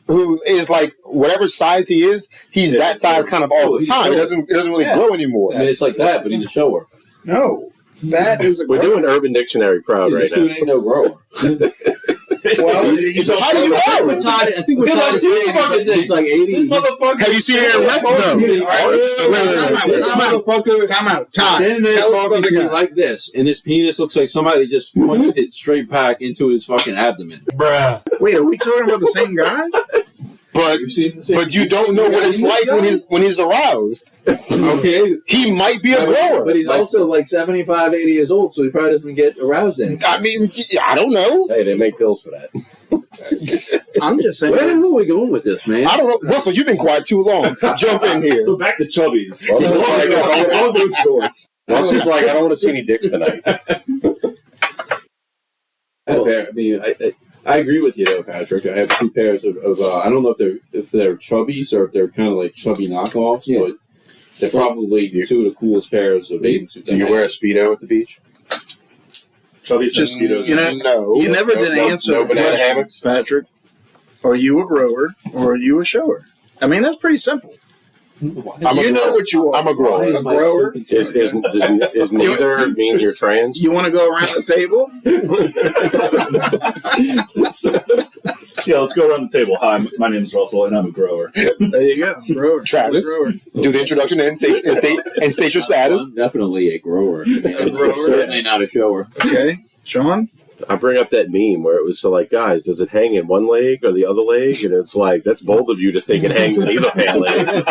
who is like whatever size he is. He's that size kind of all the time. It doesn't really grow anymore. I mean, it's like that, but he's a shower. no, that is a We're grower. doing Urban Dictionary proud right This dude now. ain't no grower. Well, he's How do you know? I think we're tied to saying he's like 80. Have you seen it in Rex? No. Time out. Standing there Tell us talking about to the me guy. like this, and his penis looks like somebody just punched it straight back into his fucking abdomen. Wait, are we talking about the same guy? But You've seen the same- but you don't know what it's like when he's aroused. Okay, He might be a grower. but he's also like 75, 80 years old, so he probably doesn't get aroused anymore. I mean, I don't know. Hey, they make pills for that. I'm just saying. Where the hell are we going with this, man? I don't know. Russell, you've been quiet too long. Jump in here. So back to chubbies. Well, All those shorts. Russell's like, I don't want to see any dicks tonight. I agree with you, though, Patrick. I have two pairs of I don't know if they're chubbies or if they're kind of like chubby knockoffs, but they're probably two of the coolest pairs of bathing suits. Do you wear a Speedo at the beach? Chubby Just, mosquitoes. No. You never did answer no the banana question, hammocks? Patrick. Are you a grower or are you a shower? I mean, that's pretty simple. You know what you are. I'm a grower. A grower. Is neither mean you're trans? You want to go around the table? Yeah, let's go around the table. Hi, my name is Russell, and I'm a grower. There you go. Grower. Travis, Grower. do the introduction and state your status. I'm definitely a grower. A grower. Certainly not a shower. Okay. Sean? I bring up that meme where it was like, guys, does it hang in one leg or the other leg? And it's like, that's bold of you to think it hangs in either hand leg.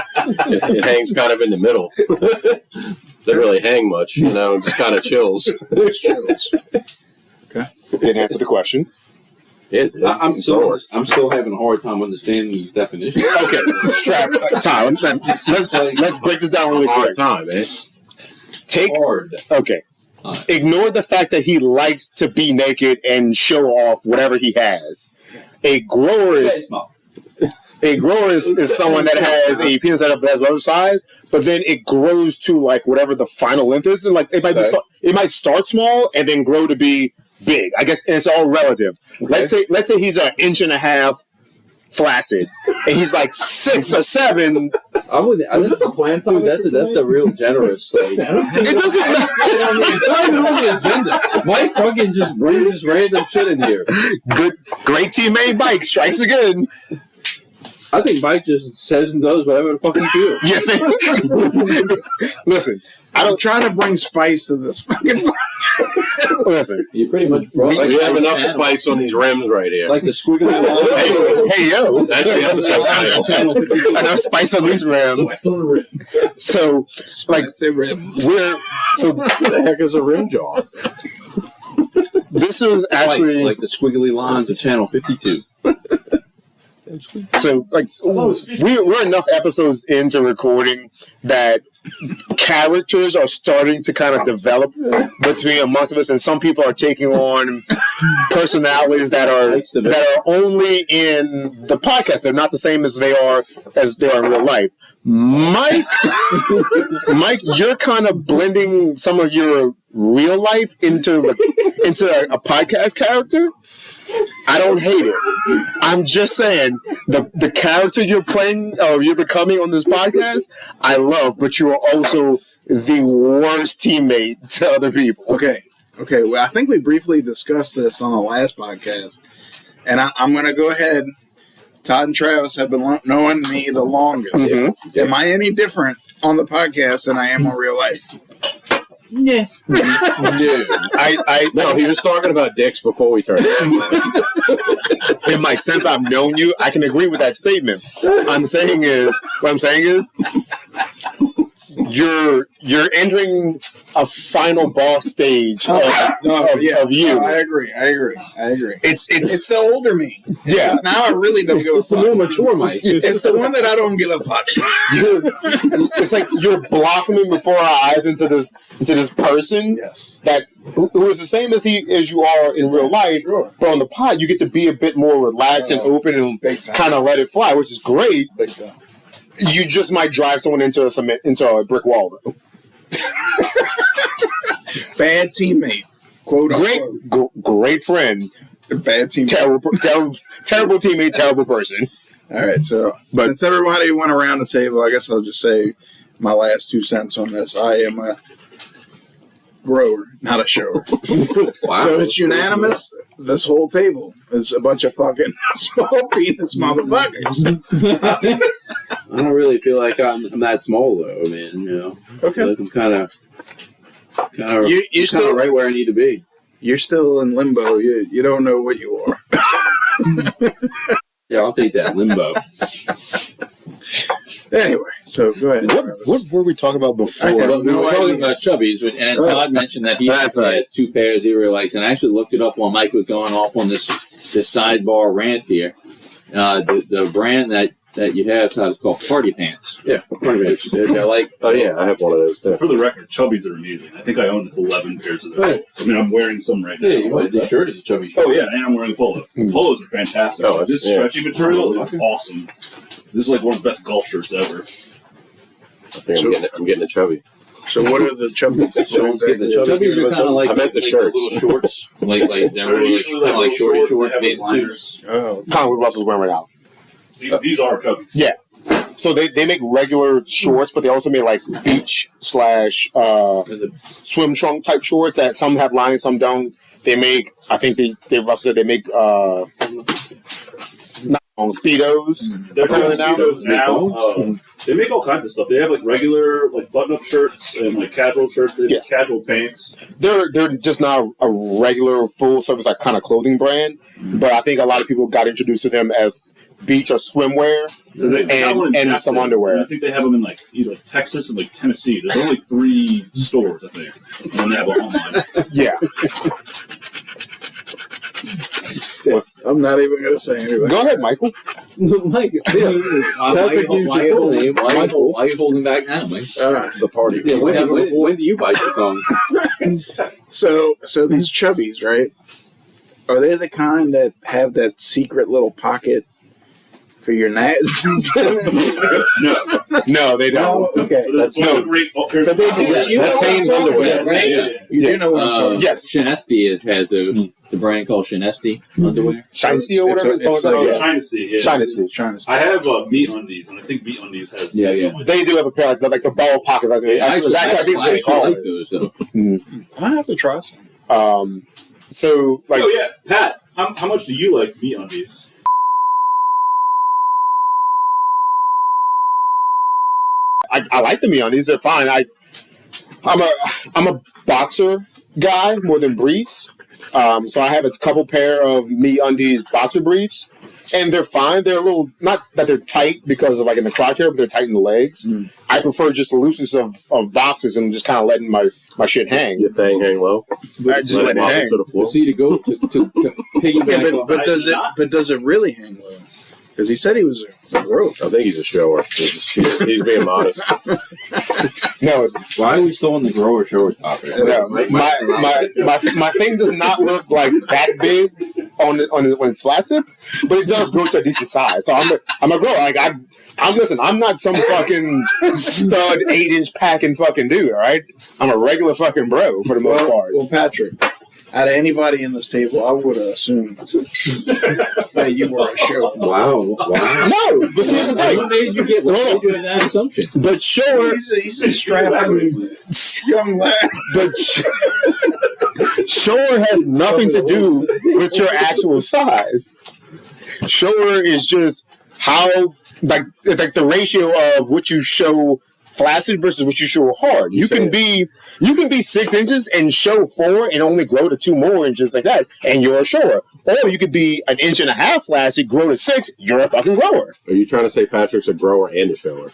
It hangs kind of in the middle. Doesn't really hang much, just kind of chills. Okay. Didn't answer the question. I'm still having a hard time understanding these definitions. Okay, Strap, Ty, let's break this down really quick. Time, eh? Okay. Ignore the fact that he likes to be naked and show off whatever he has. A grower is someone that has a penis that has whatever size, but then it grows to like whatever the final length is. And like it might start small and then grow to be big. I guess and it's all relative. Okay. Let's say he's 1.5 inches flaccid, and he's like 6 or 7. Is this a plan? That's a real generous. Like, It doesn't matter. It's not even on the agenda. Mike fucking just brings this random shit in here. Great teammate Mike strikes again. I think Mike just says and does whatever the fuck he feels. Yes. Listen, I'm trying to bring spice to this fucking. Listen. You pretty much brought We have enough spice on these rims right here. like the squiggly line. Hey yo. That's the episode title. Enough spice on these rims. So, like, What the heck is a rim jaw? this is actually like the squiggly lines of Channel 52. so like we're enough episodes into recording that characters are starting to kind of develop between amongst us, and some people are taking on personalities that are only in the podcast. They're not the same as they are in real life. Mike, you're kind of blending some of your real life into a podcast character. I don't hate it. I'm just saying the character you're playing or you're becoming on this podcast, I love, but you are also the worst teammate to other people. Okay. Well, I think we briefly discussed this on the last podcast, and I'm going to go ahead. Todd and Travis have been knowing me the longest. Mm-hmm. Am I any different on the podcast than I am in real life? Yeah. No, he was talking about dicks before we turned. And Mike, since I've known you, I can agree with that statement. What I'm saying is, you're entering a final boss stage of you. No, I agree. It's the older me. Yeah. Now I really don't give a It's the fuck. more mature Mike. It's the one that I don't give a fuck. It's like you're blossoming before our eyes into this person Yes. that who is the same as you are in real life, Sure. but on the pod you get to be a bit more relaxed and open and Big time. kind of let it fly, which is great. Big time. You just might drive someone into a brick wall though. Bad teammate. Quote unquote. Great friend, Bad teammate. terrible teammate, terrible person. All right, so since everybody went around the table, I guess I'll just say my last 2 cents on this. I am a grower, not a shower. Wow. So it's unanimous. This whole table is a bunch of fucking small penis motherfuckers. I don't really feel like I'm that small though, man. You know, I feel like I'm kind of You're still right where I need to be. You're still in limbo. You don't know what you are. Yeah, I'll take that limbo. Anyway, so go ahead. What were we talking about before? Well, we were talking about chubbies, and Todd mentioned that he That's right. has 2 pairs he really likes, and I actually looked it up while Mike was going off on this sidebar rant here. The brand that you have, Todd, is called Party Pants. Yeah, Party Pants. They're like, Oh yeah, I have one of those So too. for the record, chubbies are amazing. I think I own 11 pairs of those. I mean, I'm wearing some right now. yeah, you want this shirt is a chubby shirt. Oh yeah, and I'm wearing a polo. Polos are fantastic. Oh, This yeah. stretchy material is awesome. This is like one of the best golf shirts ever. I think I'm getting a chubby. So what are the chubbies? Sean's getting the chubbies are kind of like I meant the like shirts. little shorts, like they're really kind of like short They have bathing liners. suits. Oh, Kind of what Russell's wearing right now. These are chubbies. Yeah. So they make regular shorts, but they also make like beach / swim trunk type shorts that some have lining, some don't. They make, I think Russell said they make Speedos. They're Apparently making Speedos now. They make all kinds of stuff. They have like regular like button-up shirts and like casual shirts. They have casual pants. They're just not a regular full service like kind of clothing brand, but I think a lot of people got introduced to them as beach or swimwear. So they have one in and Jackson, some underwear. and I think they have them in like either Texas and like Tennessee. There's only 3 stores, I think, and then they have them online. Yeah. I'm not even going to say anything. Go ahead, Michael. Mike, why are you holding back now, Mike? The party. Yeah, when do you bite your tongue? So these chubbies, right? Are they the kind that have that secret little pocket for your nads? No, they don't. Okay. That's no. great. That's Hanes underwear, right? Yeah. You do know what I'm talking about. Yes. Shinesti has those. The brand called Shinesti underwear. Shiny or whatever. It's It's like like, a- Trying to see. Yeah. Shiny. Trying to I have Meat Undies, and I think Meat Undies has Yeah. They do have a pair like the ball pockets. I think. I I think that's what they call like it. those though. I have to try some. So like Oh yeah, Pat. How much do you like Meat Undies? I like the MeUndies. They're fine. I'm a boxer guy more than briefs. So I have a couple pair of MeUndies boxer briefs, and they're fine. They're a little, not that they're tight because of like in the crotch area, but they're tight in the legs. I prefer just the looseness of boxers and just kind of letting my shit hang. Your thing hang low. I just let it Mop hang. to the floor. Well, see, to piggyback Yeah, off but does it really hang low? Because he said he was a gross. I think he's a shower. He's being modest. No, why are we still on the grower shower topic? no. My thing does not look like that big on when it's flaccid, but it does grow to a decent size. So I'm a grower. Like I'm not some fucking stud 8-inch packing fucking dude. All right, I'm a regular fucking bro for the most part. Well, Patrick, out of anybody in this table, I would have assumed that you were a show. Wow. No, but see, here's the thing. What made you get that assumption? But sure, He's a strapping young lad. but sure has nothing to do with your actual size. Sure is just how like the ratio of what you show flaccid versus what you show hard. You can be 6 inches and show 4 and only grow to 2 more inches like that, and you're a shower. Or you could be 1.5 inches flaccid, grow to 6, you're a fucking grower. Are you trying to say Patrick's a grower and a shower?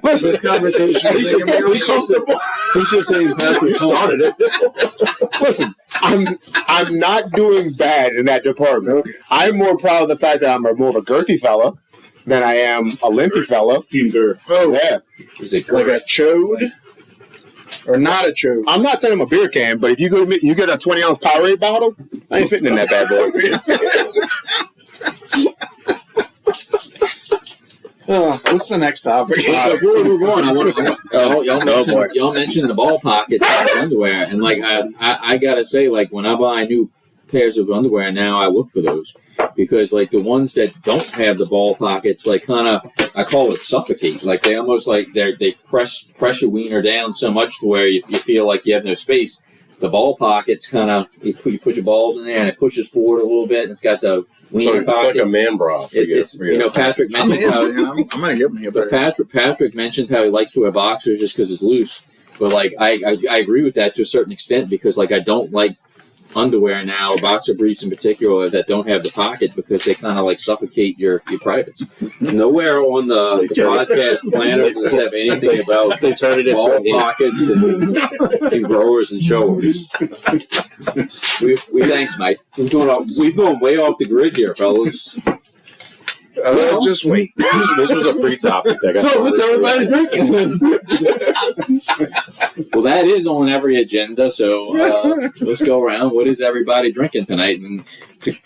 Listen, This conversation is making me uncomfortable. He should say Patrick started it. listen, I'm not doing bad in that department. Okay. I'm more proud of the fact that I'm more of a girthy fella than I am a limpy fella. Team Girth. Oh, Yeah. Is it like a chode? Or not a chode? I'm not saying I'm a beer can, but if you get a 20-ounce Powerade bottle, I ain't fitting in that bad boy. What's the next topic? Before we move on, y'all mentioned the ball pockets and underwear, and like I gotta say, like when I buy new pairs of underwear now, I look for those because like the ones that don't have the ball pockets, like kind of I call it suffocate. Like they almost like they press your wiener down so much to where you feel like you have no space. The ball pockets kind of you put your balls in there and it pushes forward a little bit, and it's got the wiener It's pocket. like a man bra. Patrick mentioned how. I'm gonna give me a But better. Patrick mentioned how he likes to wear boxers just because it's loose. But like I agree with that to a certain extent because like I don't like underwear now, boxer briefs in particular, that don't have the pockets because they kind of like suffocate your privates. Nowhere on the podcast planet does it have anything about They turn it into ball a pockets and growers and showers. We thanks, Mike. We've gone way off the grid here, fellas. Just wait. This was a pre-topic. That got So what's everybody drinking? Well, that is on every agenda. So let's go around. What is everybody drinking tonight? And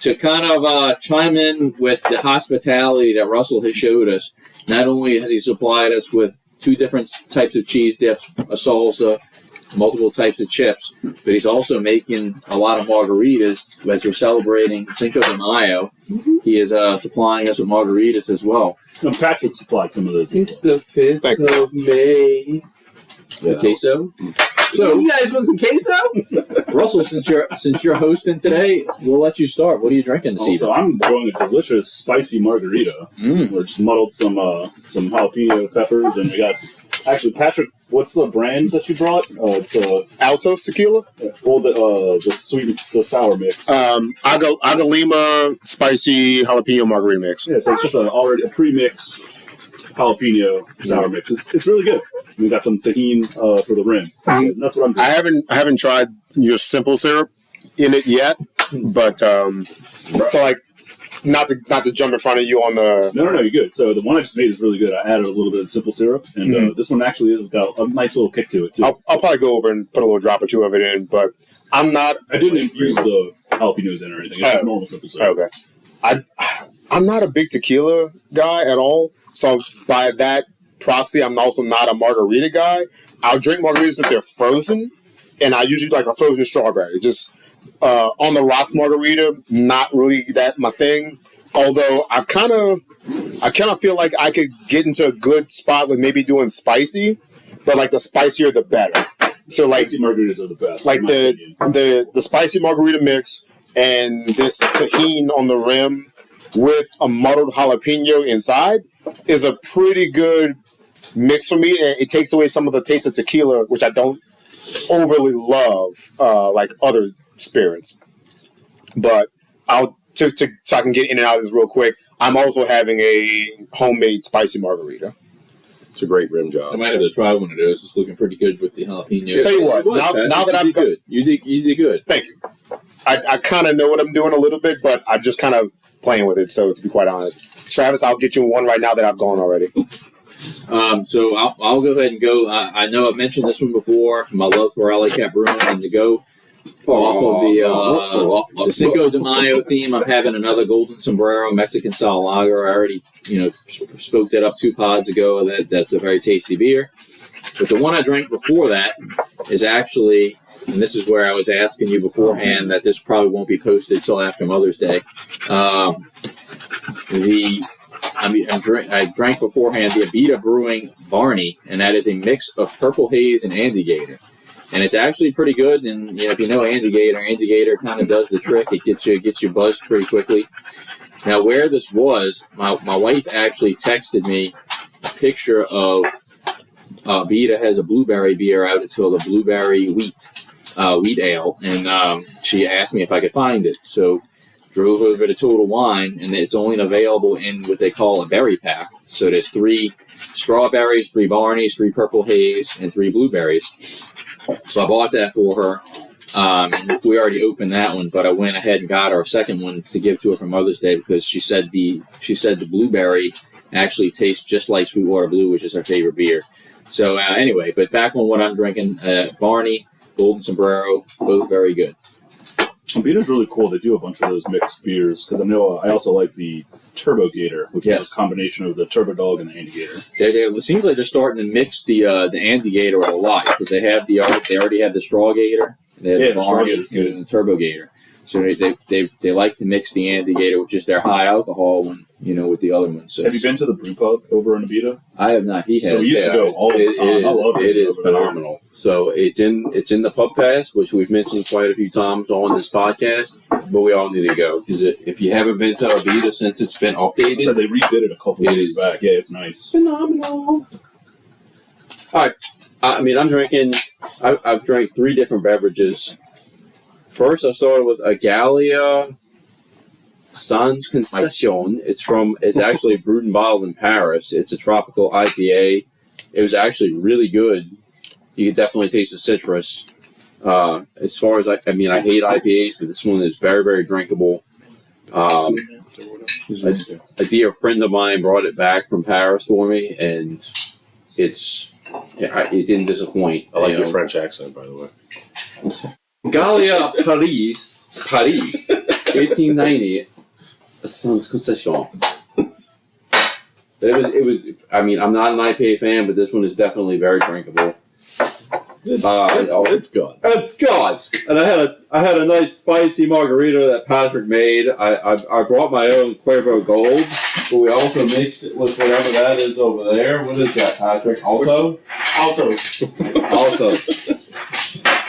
to kind of chime in with the hospitality that Russell has showed us, not only has he supplied us with 2 different types of cheese dips, a salsa, multiple types of chips, but he's also making a lot of margaritas as we're celebrating Cinco de Mayo. He is supplying us with margaritas as well. No, Patrick supplied some of those. It's the 5th Thank of May. Yeah. Queso? So, you guys want some queso? Russell, since you're hosting today, we'll let you start. What are you drinking this Also, evening? I'm growing a delicious spicy margarita. We just muddled some jalapeno peppers, and we got actually Patrick. What's the brand that you brought? It's Altos tequila. the sweet and the sour mix. Agalima spicy jalapeno margarita mix. Yeah, so it's just already a pre-mixed jalapeno sour mix. It's really good. We got some tahini for the rim. So that's what I'm doing. I haven't tried your simple syrup in it yet, but so like not to jump in front of you on the. No, you're good. So the one I just made is really good. I added a little bit of simple syrup, and this one actually has got a nice little kick to it too. I'll probably go over and put a little drop or 2 of it in, but I'm not. I didn't infuse the jalapenos in or anything. It's just normal simple syrup. Okay. I'm not a big tequila guy at all, so by that proxy, I'm also not a margarita guy. I'll drink margaritas if they're frozen, and I usually like a frozen strawberry. Just on the rocks margarita, not really that my thing. Although I kind of feel like I could get into a good spot with maybe doing spicy, but like the spicier the better. So like Spicy margaritas are the best. like in my opinion. the spicy margarita mix and this tahini on the rim with a muddled jalapeno inside is a pretty good mix for me. It takes away some of the taste of tequila, which I don't overly love, like other spirits. But so I can get in and out of this real quick. I'm also having a homemade spicy margarita. It's a great rim I job. might have to try one of those. It's looking pretty good with the jalapeno. Tell you what, It was, now Pat. that you I've did got- good. You did good. Thank you. I kind of know what I'm doing a little bit, but I'm just kind of playing with it. So to be quite honest, Travis, I'll get you one right now that I've gone already. So I'll go ahead and go. I know I've mentioned this one before. My love for LA Cat Brewing, and to go off of the Cinco de Mayo theme, I'm having another Golden Sombrero Mexican style lager. I already spoke that up 2 pods ago. That's a very tasty beer. But the one I drank before that is actually, and this is where I was asking you beforehand that this probably won't be posted till after Mother's Day. I drank beforehand the Abita Brewing Barney, and that is a mix of Purple Haze and Andy Gator. And it's actually pretty good. And if you know Andy Gator kind of does the trick. It gets you buzzed pretty quickly. Now, where this was, my wife actually texted me a picture of Abita has a blueberry beer out. It's called a blueberry wheat ale, and she asked me if I could find it. So drove over to Total Wine, and it's only available in what they call a berry pack. So there's 3 strawberries, 3 Barneys, 3 purple haze, and 3 blueberries. So I bought that for her. We already opened that one, but I went ahead and got our second one to give to her for Mother's Day because she said the blueberry actually tastes just like Sweetwater Blue, which is her favorite beer. So anyway, but back on what I'm drinking, Barney, Golden Sombrero, both very good. Beater's really cool. They do a bunch of those mixed beers because I know I also like the Turbo Gator, which is a combination of the Turbo Dog and the Andy Gator. It seems like they're starting to mix the Andy Gator a lot because they already have the Straw Gator, they have the Barney, and the Turbo Gator. So they like to mix the Andy Gator, which is their high alcohol one, with the other one. So have you been to the brew pub over in Abita? I have not. He has. So we used to go all the time. I love it. It is phenomenal. So it's in the pub pass, which we've mentioned quite a few times on this podcast. But we all need to go because if you haven't been to Abita since it's been updated, so they redid it a couple of years back. Yeah, it's nice. Phenomenal. All right. I'm drinking. I've drank 3 different beverages. First, I started with a Gallia Sans Concession. It's actually brewed and bottled in Paris. It's a tropical IPA. It was actually really good. You could definitely taste the citrus. As far as I hate IPAs, but this one is very, very drinkable. A dear friend of mine brought it back from Paris for me, and it didn't disappoint. I like your French accent, by the way. Gallia Paris, 1890. Sans concession. But it was. I'm not an IPA fan, but this one is definitely very drinkable. It's good. It's good. And I had a nice spicy margarita that Patrick made. I brought my own Cuervo Gold, but we also mixed it with whatever that is over there. What is that, Patrick? Altos.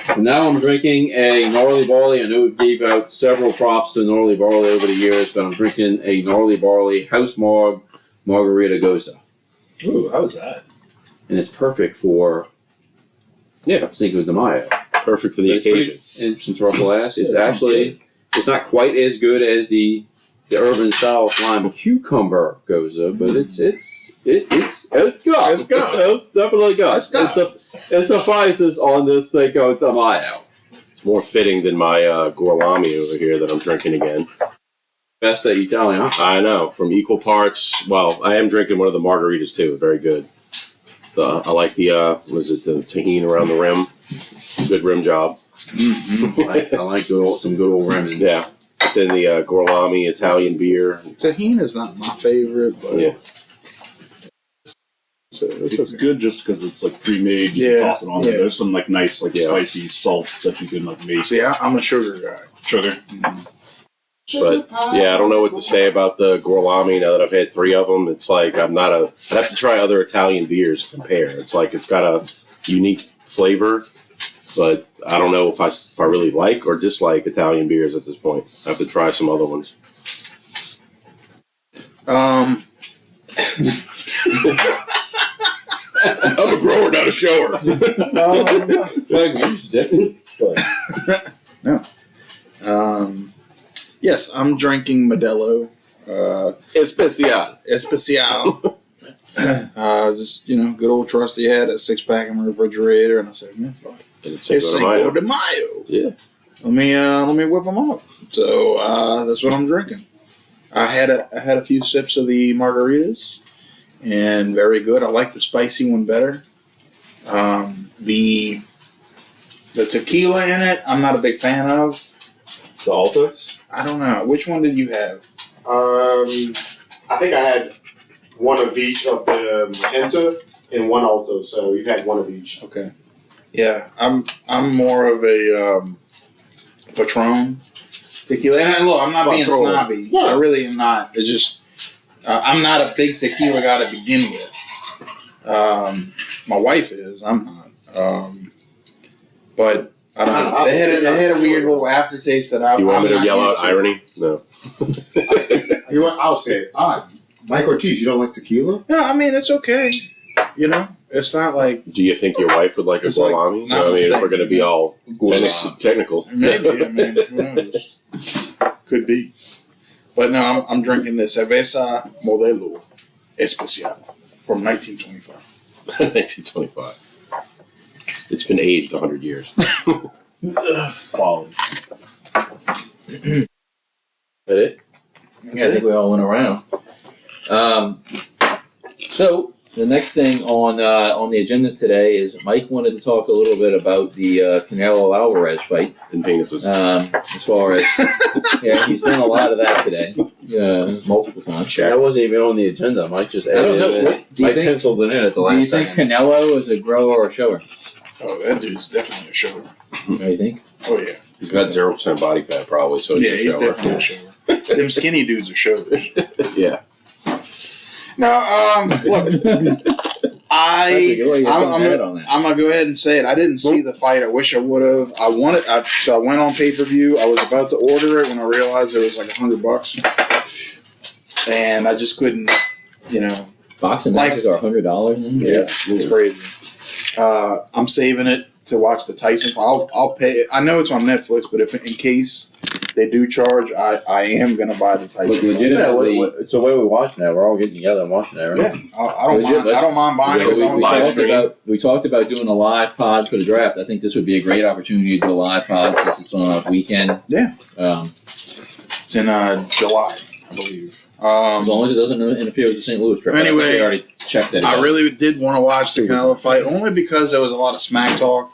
And now I'm drinking a Gnarly Barley. I know we've gave out several props to Gnarly Barley over the years, but I'm drinking a Gnarly Barley House Margarita Gosa. Ooh, how was that? And it's perfect for Cinco de Mayo. Perfect for the occasion. Since rough glass, it's not quite as good as the Urban South Lime Cucumber Goza, but it's good. It's definitely good. It suffices on this Cinco de Mayo. It's more fitting than my Gorlami over here that I'm drinking again. Best at Italian. I know. From equal parts. Well, I am drinking one of the margaritas too. Very good. I like the the tahini around the rim. Good rim job. Mm-hmm. I like some good old rim. Yeah. Then the Gorlami Italian beer. Tahini is not my favorite, but it's good just because it's like pre-made. You can toss it on there. There's some nice spicy salt that you can make. See, I'm a sugar guy. Sugar. Mm-hmm. But I don't know what to say about the Gorlami now that I've had 3 of them. It's like I'd have to try other Italian beers to compare. It's like it's got a unique flavor, but I don't know if I really like or dislike Italian beers at this point. I have to try some other ones. I'm a grower, not a shower. No. Yes, I'm drinking Modelo. Especial. Just, good old trusty. Had a 6-pack in my refrigerator, and I said, man, fuck. It's Cinco de Mayo. Yeah. Let me whip them up. So that's what I'm drinking. I had a few sips of the margaritas, and very good. I like the spicy one better. The tequila in it, I'm not a big fan of. The Altos? I don't know. Which one did you have? I think I had one of each of the Magenta and one Alto, so you've had one of each. Okay. Yeah, I'm more of a Patron tequila. And look, I'm not being snobby. Yeah. I really am not. It's just I'm not a big tequila guy to begin with. My wife is. I'm not. But I don't know. They had a weird little aftertaste that You want me to yell out irony? No. You know what? I'll say it. Mike Ortiz, you don't like tequila? No, I mean, it's okay. It's not like... Do you think your wife would like a Gorlami? If we're going to be all technical. Maybe. I mean, who knows? Could be. But no, I'm drinking the Cerveza Modelo Especial from 1925. 1925. It's been aged 100 years. Quality. That it? Yeah. I think we all went around. So the next thing on the agenda today is Mike wanted to talk a little bit about the Canelo Alvarez fight. And penises. As far as he's done a lot of that today, multiple times. That wasn't even on the agenda. Mike just I don't added know. it. What- do you Mike think- penciled it in at the Do you last think second. Canelo is a grower or a shower? Oh, that dude's definitely a shower. What do you think? Oh yeah. He's got 0% body fat, probably, so Yeah, he's he's a shower. definitely a shower. Them skinny dudes are showers. Yeah. No, look, I'm I'm gonna go ahead and say it. I didn't see the fight. I wish I would have. So I went on pay-per-view. I was about to order it when I realized it was like $100, and I just couldn't. Boxing matches are $100. Yeah, it's crazy. I'm saving it to watch the Tyson fight. I'll pay. I know it's on Netflix, but if in case they do charge, I am gonna buy the Tyson. Look, fight. legitimately, It's the way we're watching that. We're all getting together and watching that, right? Yeah, I don't Legit, mind. I don't mind buying it. we talked about doing a live pod for the draft. I think this would be a great opportunity to do a live pod since it's on a weekend. Yeah. As It's in July, I believe. long as it doesn't interfere with the St. Louis trip. Anyway, I think we already checked that. I out. really did want to watch the Canelo fight only because there was a lot of smack talk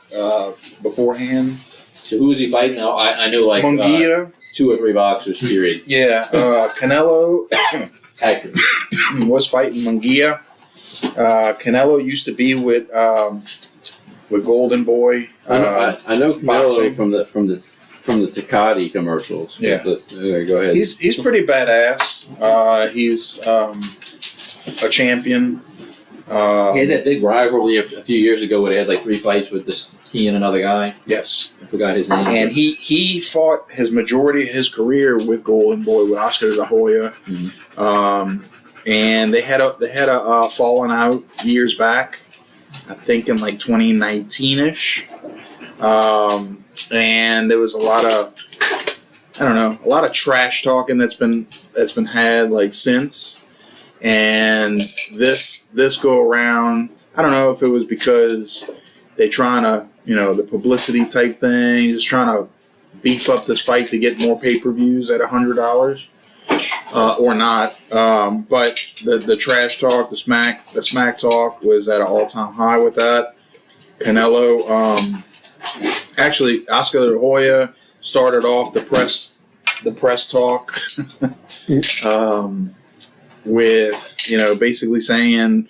beforehand. So who is he fighting now? I know like Munguia, 2 or 3 boxers. Period. yeah. Canelo Accurate. was fighting Munguia. Canelo used to be with Golden Boy. I know Canelo boxing. from the Tecate commercials. Yeah. Go ahead. He's pretty badass. He's a champion. He had that big rivalry a few years ago where they had like 3 fights with he and another guy. Yes. I forgot his name. And he fought his majority of his career with Golden Boy, with Oscar de la Hoya. And they had a falling out years back, I think in like 2019-ish. And there was a lot of trash talking that's been had like since. And this go around, I don't know if it was because they trying to, the publicity type thing, just trying to beef up this fight to get more pay-per-views at $100, or not. But the trash talk, the smack talk was at an all-time high with that. Canelo, actually, Oscar de la Hoya started off the press talk with basically saying,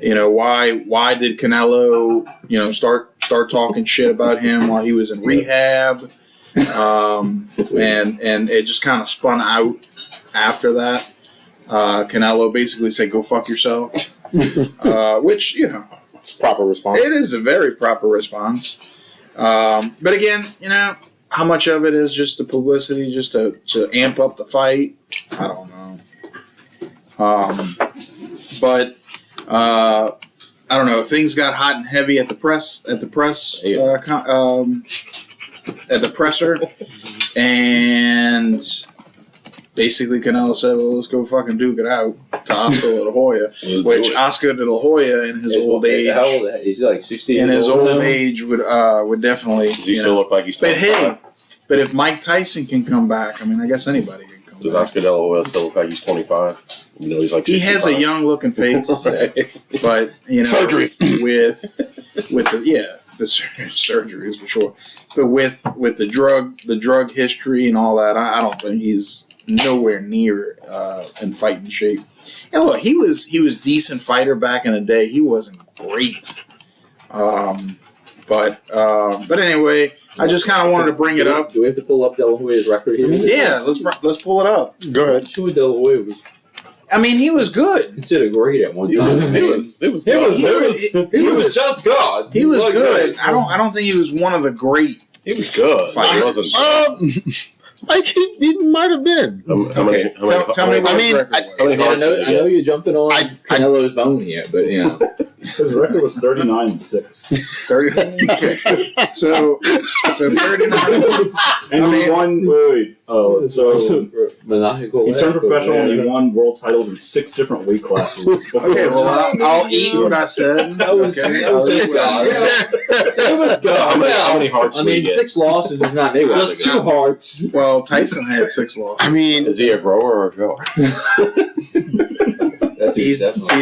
why did Canelo, start talking shit about him while he was in rehab, and it just kind of spun out after that. Canelo basically said, "Go fuck yourself," which It's a proper response. it is a very proper response. But again, how much of it is just the publicity, just to amp up the fight? I don't know. But I don't know. Things got hot and heavy at the presser, and basically Canelo said, "Well, let's go fucking duke it out" to Oscar de la Hoya, which Oscar de la Hoya in his old age, How old? He's like 60 in years his old old now? age would definitely. Does he still look like he's But 25? hey, but if Mike Tyson can come back, I mean, I guess anybody can come Does back. Oscar de la Hoya still look like he's 25? He's like 65. He has a young looking face, but Surgeries. with the surgeries for sure. But with the drug history and all that, I don't think he's nowhere near in fighting shape. And look, he was decent fighter back in the day. He wasn't great, but anyway, I just kind of wanted to bring it up. Do we have to pull up De La Hoya's record here? Yeah, let's pull it up. Go ahead. Sure, De La Hoya was I mean, he was good. considered great at one It time. was He was just God. He was good. I don't think he was one of the great. He was good. But he wasn't. Like he might have been. Tell me what his record was. I know you're jumping on Canelo's bone here, but you know His record was 39-6. 30. So 39. And he won. Wait. Oh, so maniacal. he turned professional and he won world titles in 6 different weight classes. Okay, well, I'll eat what I said. That was How many hearts? I mean, 6 losses is not Mayweather. Just 2 hearts. Well, Tyson had 6 losses. I mean, Is he a grower or a grower? He's definitely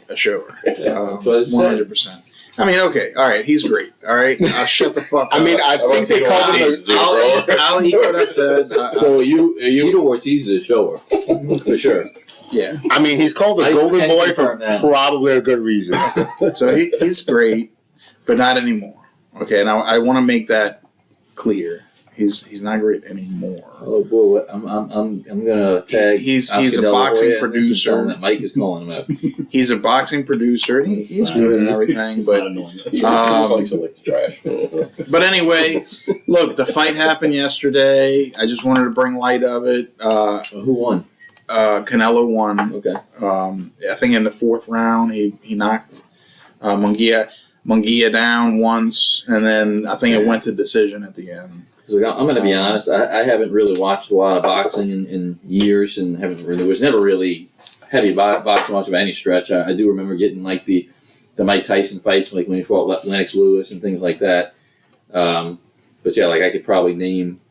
a shower. That's what I said. 100%. I mean, okay, all right, he's great. All right, I'll shut the fuck up. I mean, I think they called him. I'll eat what I said. So are you Tito Ortiz is a shower for sure. Yeah. I mean, he's called the I Golden can Boy for confirm that. probably a good reason. So he's great, but not anymore. Okay, and I want to make that clear. He's not great anymore. Oh boy, I'm gonna tag. He's Oscar a De La boxing Hoya and listen to producer. him that Mike is calling him out. He's a boxing producer, and he's good and everything. It's not But annoying. Like the trash. but anyway, look, the fight happened yesterday. I just wanted to bring light of it. Who won? Canelo won. Okay. I think in the 4th round, he knocked Munguia down once, and then I think it went to decision at the end. So I'm going to be honest. I haven't really watched a lot of boxing in years, and there was never really heavy boxing watch by any stretch. I do remember getting like the Mike Tyson fights, like when he fought Lennox Lewis and things like that. But yeah, like I could probably name.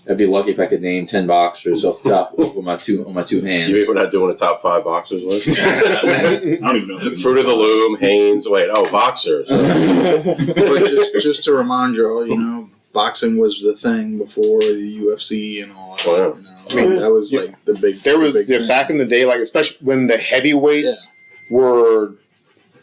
I'd be lucky if I could name 10 boxers off the top with my two hands. We're not doing a top 5 boxers list. I don't even know. Fruit of the Loom, Haynes. Boxers. But just to remind you all, boxing was the thing before the UFC and all that. Wow. I mean, that was like the big. There was the big thing. back in the day, like especially when the heavyweights were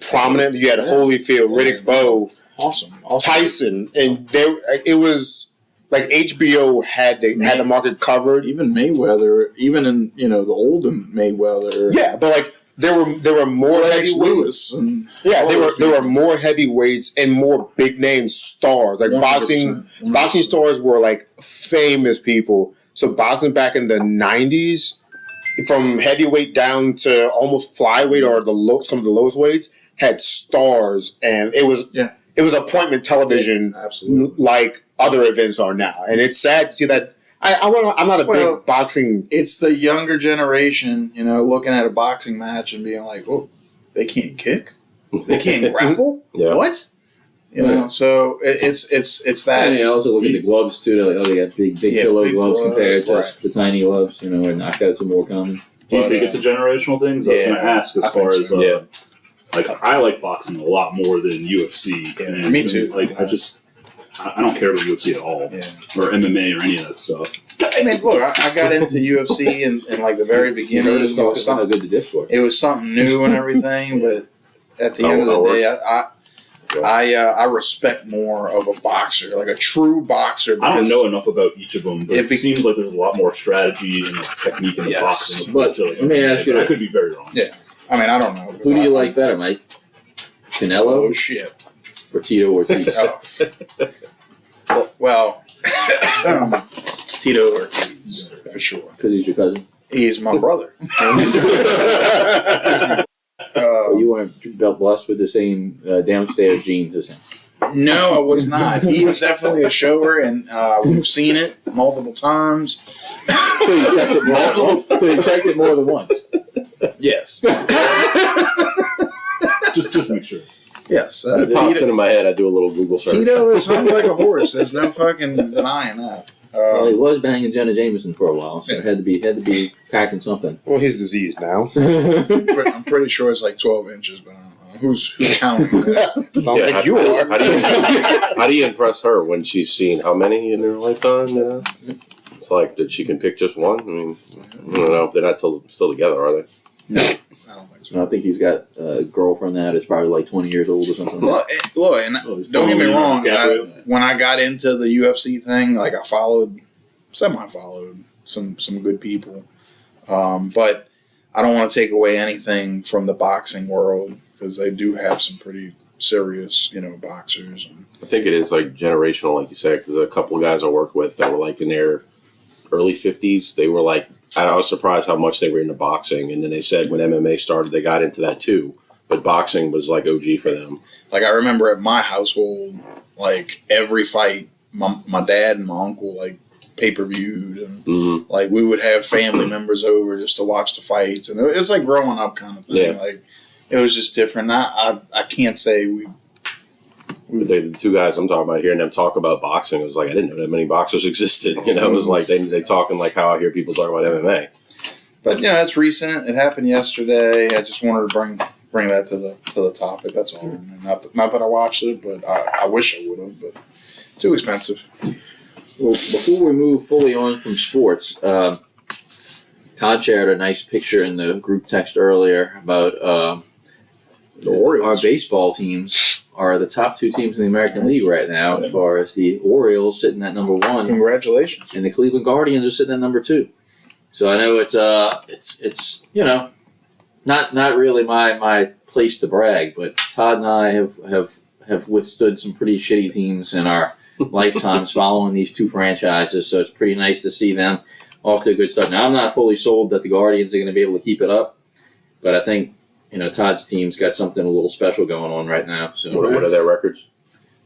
prominent. You had Holyfield, Riddick Bowe, awesome. Tyson, and it was like HBO had the market covered. Even Mayweather, even in the olden Mayweather. Yeah, but like there were more Lennox heavyweights. Lewis and There were more heavyweights and more big name stars. Like 100%. boxing stars were like famous people. So boxing back in the 90s, from heavyweight down to almost flyweight or some of the lowest weights, had stars, and it was appointment television, absolutely, like other events are now. And it's sad to see that. I'm not a big boxing. It's the younger generation, looking at a boxing match and being like, "Oh, they can't kick, they can't grapple. Yeah. What?" So it's that. And you also look at the gloves too. They're like, they got big pillow big gloves gloves, compared to right. the tiny gloves. Where knockouts are more common. Do you think it's a generational thing? 'Cause I was going to ask as far as like I like boxing a lot more than UFC. Yeah, and me too. Like I don't care about UFC at all, or MMA or any of that stuff. I mean, look, I got into UFC in like the very beginning. It was How good the dips were. It was something new and everything, but at the end of the day, I respect more of a boxer, like a true boxer. I don't know enough about each of them, but It it seems like there's a lot more strategy and technique in the boxing. But let me ask you I this. could be very wrong. Yeah. I mean, I don't know. Who do you like better, Mike? Canelo Oh shit! or Tito Ortiz? Well, Tito Ortiz for sure. Because he's your cousin. He's my brother. You weren't blessed with the same downstairs genes as him. No, I was not. He is definitely a shower, and we've seen it multiple times. So you checked it more than once. Yes. Just make sure. Yes. It pops into my head. I do a little Google search. Tito is hung like a horse. There's no fucking denying that. Well, he was banging Jenna Jameson for a while, so it had to be packing something. Well, he's diseased now. I'm pretty sure it's like 12 inches, but I don't know. Who's counting that? Sounds like you are. How do you impress her when she's seen how many in her lifetime? It's like that she can pick just one. I mean, I don't know. They're not still together, are they? No. I don't think so. I think he's got a girlfirm that is probably like 20 years old or something. Look, and don't get me wrong. When I got into the UFC thing, like I semi-followed some good people, but I don't want to take away anything from the boxing world because they do have some pretty serious, boxers. And I think it is like generational, like you said, because a couple of guys I worked with that were like in their early 50s, they were like, I was surprised how much they were into boxing. And then they said when MMA started, they got into that too. But boxing was like OG for them. Like I remember at my household, like every fight, my dad and my uncle like pay-per-viewed, and like we would have family members over just to watch the fights, and it was like growing up kind of thing. Yeah. Like it was just different. I can't say we The two guys I'm talking about hearing them talk about boxing, it was like I didn't know that many boxers existed. It was like they talking like how I hear people talk about MMA. But it's recent. It happened yesterday. I just wanted to bring that to the topic. That's all. Not that I watched it, but I wish I would have. But too expensive. Well, before we move fully on from sports, Todd shared a nice picture in the group text earlier about The Orioles. Our baseball teams are the top two teams in the American League right now, as far as the Orioles sitting at number 1, Congratulations. and the Cleveland Guardians are sitting at number 2. So I know it's not really my place to brag, but Todd and I have withstood some pretty shitty teams in our lifetimes following these two franchises, so it's pretty nice to see them off to a good start. Now, I'm not fully sold that the Guardians are going to be able to keep it up, but I think Todd's team's got something a little special going on right now. So What are their records?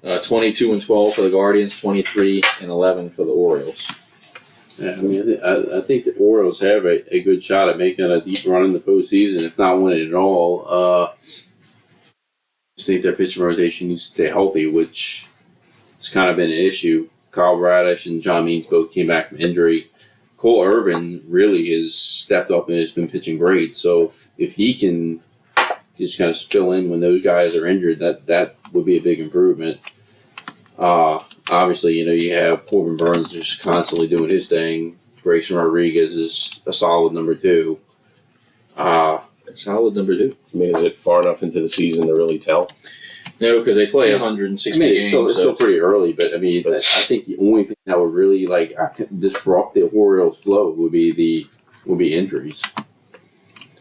22-12 for the Guardians, 23-11 for the Orioles. Yeah, I mean, I think the Orioles have a good shot at making a deep run in the postseason, if not winning it all. I just think their pitching rotation needs to stay healthy, which has kind of been an issue. Kyle Bradish and John Means both came back from injury. Cole Irvin really has stepped up and has been pitching great. So if he can just kind of fill in when those guys are injured, that would be a big improvement. Obviously, you have Corbin Burns just constantly doing his thing. Grayson Rodriguez is a solid number 2. Solid number 2. I mean, is it far enough into the season to really tell? No, because they play 160 games. It's still pretty early, but I mean, I think the only thing that would really disrupt the Orioles' flow would be injuries.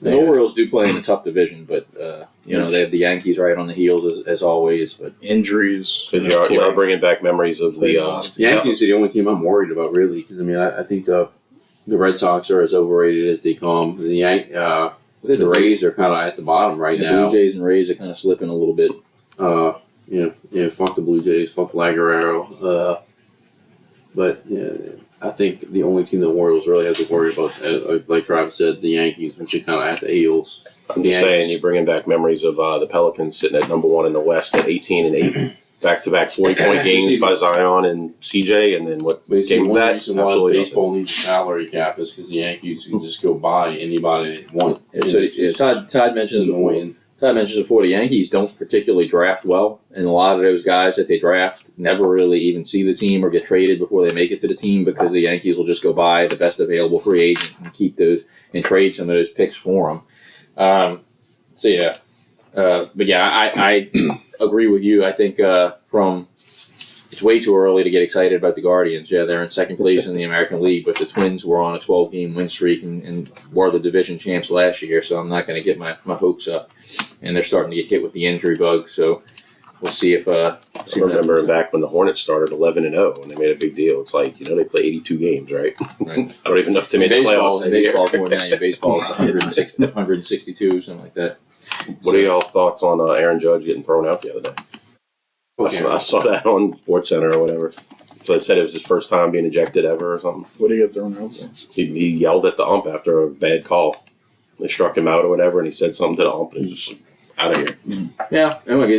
The Orioles do play in a tough division, but they have the Yankees right on the heels as always. But Injuries. Because you are bringing back memories of the Yankees are the only team I'm worried about, really. Because I mean, I think the Red Sox are as overrated as they come. The Rays are kind of at the bottom right now. Blue Jays and Rays are kind of slipping a little bit. Fuck the Blue Jays, fuck La Guerrero. But I think the only team the Orioles really have to worry about, like Travis said, the Yankees, which are kind of at the heels. I'm just saying, you're bringing back memories of the Pelicans sitting at number 1 in the West at 18-8, back-to-back 40-point games by Zion and CJ, and then what came with that? Reason why baseball needs a salary cap is because the Yankees can just go buy anybody they want. Todd mentions annoying. Todd mentions before the Yankees don't particularly draft well, and a lot of those guys that they draft never really even see the team or get traded before they make it to the team because the Yankees will just go buy the best available free agent and keep those and trade some of those picks for them. I agree with you. I think it's way too early to get excited about the Guardians. Yeah, they're in second place in the American League, but the Twins were on a 12-game win streak and were the division champs last year, so I'm not going to get my hopes up. And they're starting to get hit with the injury bug, so we'll see if... I remember back when the Hornets started 11-0, and they made a big deal. It's like, they play 82 games, right? Right. I don't even know if they made the playoffs. Baseball more than that. Baseball is 162, something like that. What are y'all's thoughts on Aaron Judge getting thrown out the other day? I saw that on SportsCenter or whatever. So they said it was his first time being ejected ever or something. What do you get thrown out for? He yelled at the ump after a bad call. They struck him out or whatever, and he said something to the ump, and he was just out of here. Yeah, and look,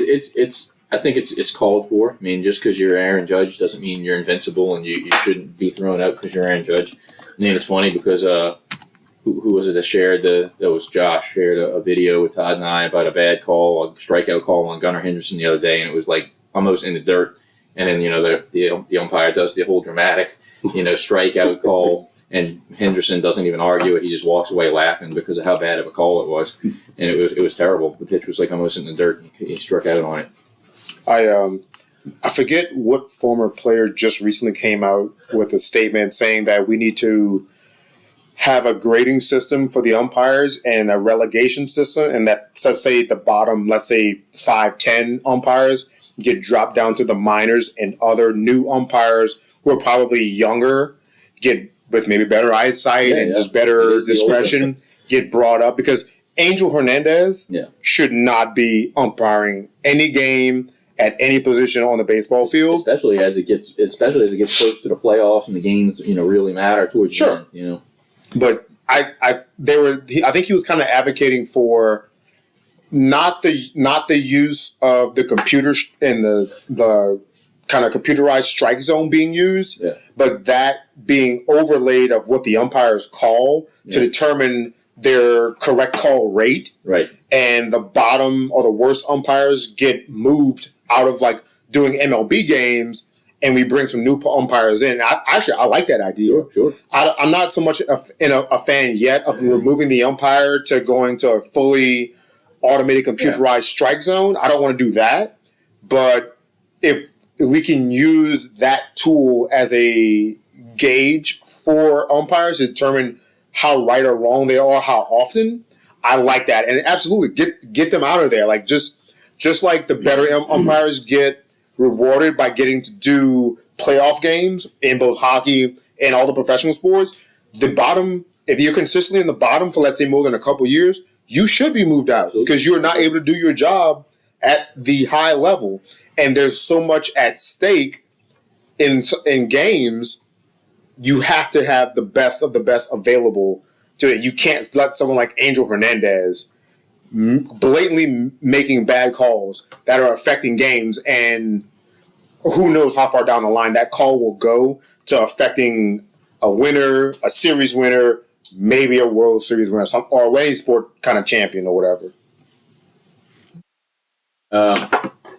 I think it's called for. I mean, just because you're Aaron Judge doesn't mean you're invincible, and you shouldn't be thrown out because you're Aaron Judge. And it's funny because who was it that shared that was Josh shared a video with Todd and I about a bad call, a strikeout call on Gunnar Henderson the other day, and it was like almost in the dirt. And then the umpire does the whole dramatic strikeout call, and Henderson doesn't even argue it. He just walks away laughing because of how bad of a call it was, and it was terrible. The pitch was like almost in the dirt. He struck out on it. I forget what former player just recently came out with a statement saying that we need to have a grading system for the umpires and a relegation system, and that, let's say the bottom, let's say 5-10 umpires get dropped down to the minors, and other new umpires who are probably younger get with maybe better eyesight and just better discretion get brought up, because Angel Hernandez should not be umpiring any game at any position on the baseball field, especially as it gets close to the playoffs and the games really matter towards the end, But I think he was kind of advocating for not the use of the computer and the kind of computerized strike zone being used, but that being overlaid of what the umpires call to determine their correct call rate. Right. And the bottom or the worst umpires get moved out of like doing MLB games, and we bring some new umpires in. I like that idea. Sure. I'm not so much a fan yet of removing the umpire to going to a fully automated computerized strike zone. I don't want to do that. But if we can use that tool as a gauge for umpires to determine how right or wrong they are, how often, I like that. And absolutely get them out of there. Like just like the better umpires get rewarded by getting to do playoff games in both hockey and all the professional sports, the bottom, if you're consistently in the bottom for, let's say, more than a couple years, you should be moved out because you're not able to do your job at the high level. And there's so much at stake in games. You have to have the best of the best available to it. You can't let someone like Angel Hernandez blatantly making bad calls that are affecting games, and who knows how far down the line that call will go to affecting a winner, a series winner, maybe a World Series winner, or any sport kind of champion or whatever.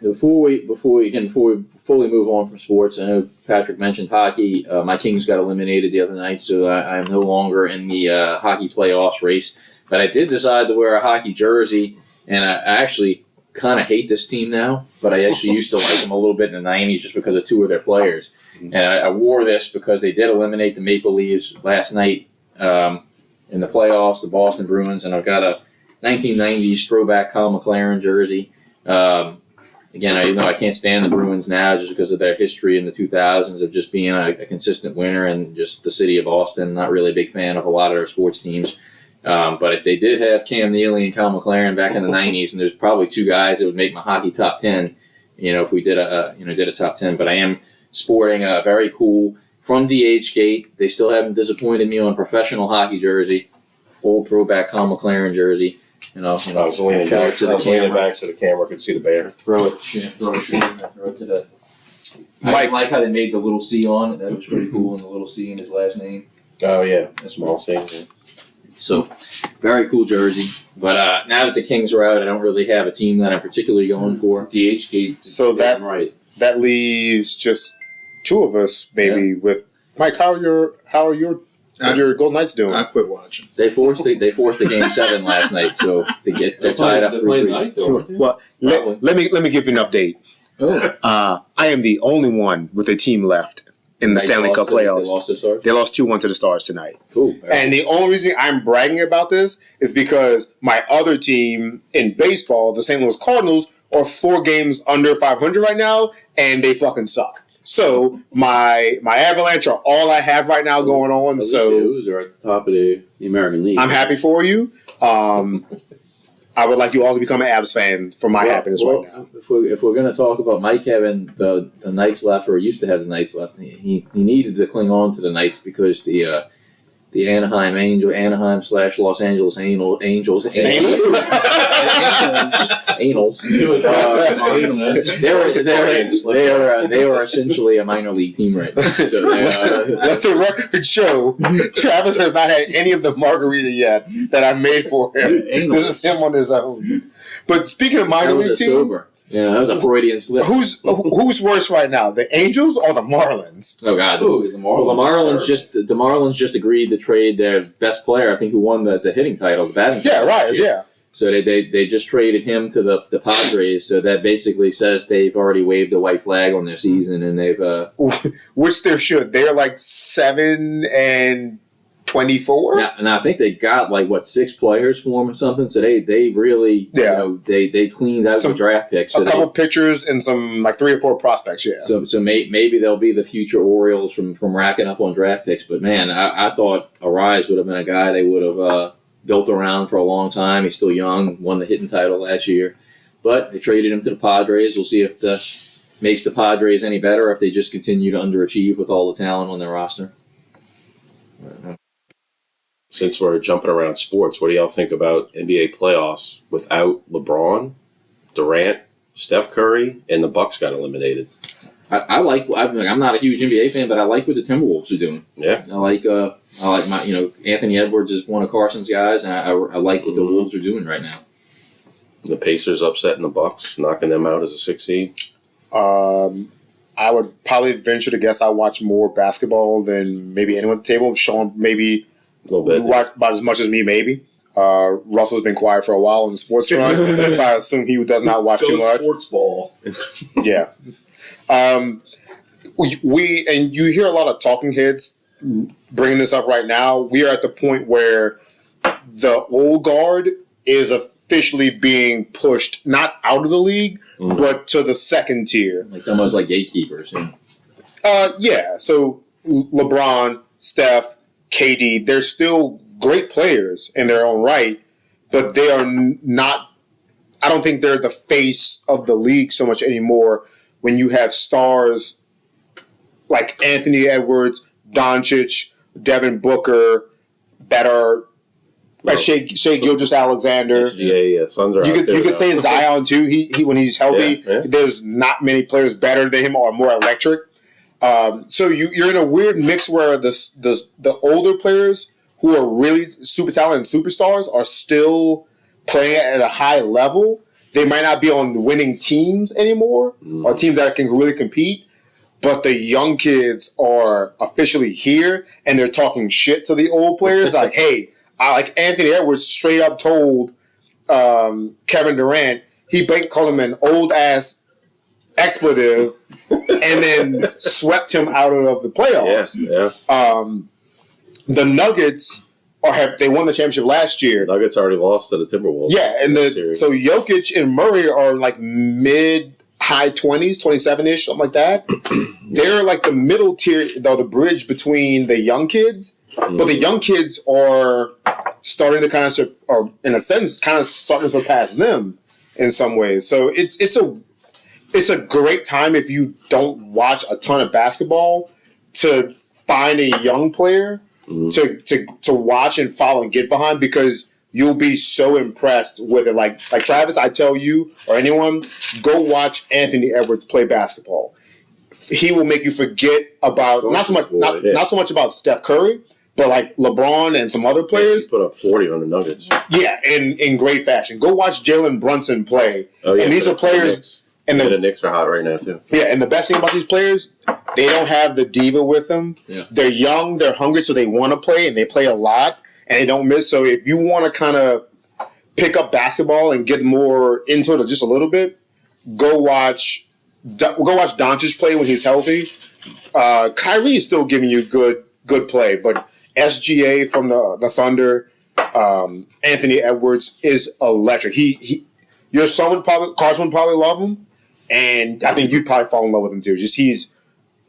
Before we fully move on from sports, I know Patrick mentioned hockey. My Kings got eliminated the other night, so I am no longer in the hockey playoffs race. But I did decide to wear a hockey jersey, and I actually kind of hate this team now, but I actually used to like them a little bit in the 90s just because of two of their players. And I wore this because they did eliminate the Maple Leafs last night in the playoffs, the Boston Bruins, and I've got a 1990s throwback Kyle McLaren jersey. Again, I can't stand the Bruins now just because of their history in the 2000s of just being a consistent winner, and just the city of Boston. Not really a big fan of a lot of their sports teams. But they did have Cam Neely and Kyle McLaren back in the 90s, and there's probably two guys that would make my hockey top 10, if we did a top 10. But I am sporting a very cool, from DHgate, they still haven't disappointed me on professional hockey jersey, old throwback Kyle McLaren jersey. I was leaning back so the camera could see the bear. Throw it to the... I like how they made the little C on it. That was pretty cool, and the little C in his last name. Oh, yeah. The small C. Yeah. So, very cool jersey. But now that the Kings are out, I don't really have a team that I'm particularly going for. DHgate. So that leaves just two of us, maybe, with Mike. How are your Golden Knights doing? I quit watching. They forced the game 7 last night, so they're tied up 3-3. Well, let me give you an update. I am the only one with a team left in the Stanley Cup playoffs. They lost 2-1 to the Stars tonight. Cool. And the only reason I'm bragging about this is because my other team in baseball, the St. Louis Cardinals, are 4 games under 500 right now, and they fucking suck. So my Avalanche are all I have right now going on. At least the O's are at the top of the American League. I'm happy for you. I would like you all to become an Avs fan for my happiness right now. If we're going to talk about Mike having the Knights left, or used to have the Knights left, he needed to cling on to the Knights because the Anaheim /Los Angeles Angels. They are essentially a minor league team right now. So let the record show, Travis has not had any of the margarita yet that I made for him. This is him on his own. But speaking of minor league teams, that was a Freudian slip. Who's worse right now, the Angels or the Marlins? Oh God, the Marlins just agreed to trade their best player, I think, who won the hitting title, the batting title. Yeah. So they just traded him to the Padres. So that basically says they've already waved a white flag on their season, and they've which they should. They're like 7-12 24. And I think they got 6 players for him or something. So they really, they cleaned out the draft picks. So a couple pitchers and some 3 or 4 prospects. Yeah. So maybe they'll be the future Orioles from racking up on draft picks. But man, I thought Arise would have been a guy they would have built around for a long time. He's still young, won the hitting title last year, but they traded him to the Padres. We'll see if makes the Padres any better, if they just continue to underachieve with all the talent on their roster. Since we're jumping around sports, what do y'all think about NBA playoffs without LeBron, Durant, Steph Curry, and the Bucks got eliminated? I'm not a huge NBA fan, but I like what the Timberwolves are doing. Yeah, I like my Anthony Edwards is one of Carson's guys, and I like what the Wolves are doing right now. The Pacers upsetting the Bucks, knocking them out as a 6 seed. I would probably venture to guess I watch more basketball than maybe anyone at the table. Sean maybe a little bit. Watch about as much as me, maybe. Russell's been quiet for a while on the sports front, so I assume he does not watch too much. Sports ball. Yeah. We and you hear a lot of talking heads bringing this up right now. We are at the point where the old guard is officially being pushed not out of the league, but to the second tier, almost like gatekeepers. Yeah. So LeBron, Steph, KD, they're still great players in their own right, but they are not. I don't think they're the face of the league so much anymore. When you have stars like Anthony Edwards, Doncic, Devin Booker, that are Shea Gilgeous-Alexander. Yeah, Suns are. You could say Zion too. He when he's healthy, Yeah. There's not many players better than him or more electric. So you're in a weird mix where the older players who are really super talented and superstars are still playing at a high level. They might not be on winning teams anymore or teams that can really compete, but the young kids are officially here and they're talking shit to the old players. Like, hey, like Anthony Edwards straight up told Kevin Durant, he called him an old ass expletive and then swept him out of the playoffs. Yeah. The Nuggets they won the championship last year. Nuggets already lost to the Timberwolves. Yeah, and so Jokic and Murray are mid high 20s, 27-ish, something like that. They're the middle tier, though, the bridge between the young kids. But the young kids are starting to or in a sense, starting to surpass them in some ways. So it's a great time if you don't watch a ton of basketball to find a young player to watch and follow and get behind, because you'll be so impressed with it. Like Travis, I tell you, or anyone, go watch Anthony Edwards play basketball. He will make you forget about not so much about Steph Curry, but LeBron and some other players. He put up 40 on the Nuggets. Yeah, in great fashion. Go watch Jalen Brunson play. Oh, yeah, and these are players. And the Knicks are hot right now too. Yeah, and the best thing about these players, they don't have the diva with them. Yeah. They're young, they're hungry, so they want to play, and they play a lot, and they don't miss. So if you want to kind of pick up basketball and get more into it just a little bit, go watch Doncic play when he's healthy. Kyrie is still giving you good play, but SGA from the Thunder, Anthony Edwards is electric. Your son Carson would probably love him, and I think you'd probably fall in love with him too. Just he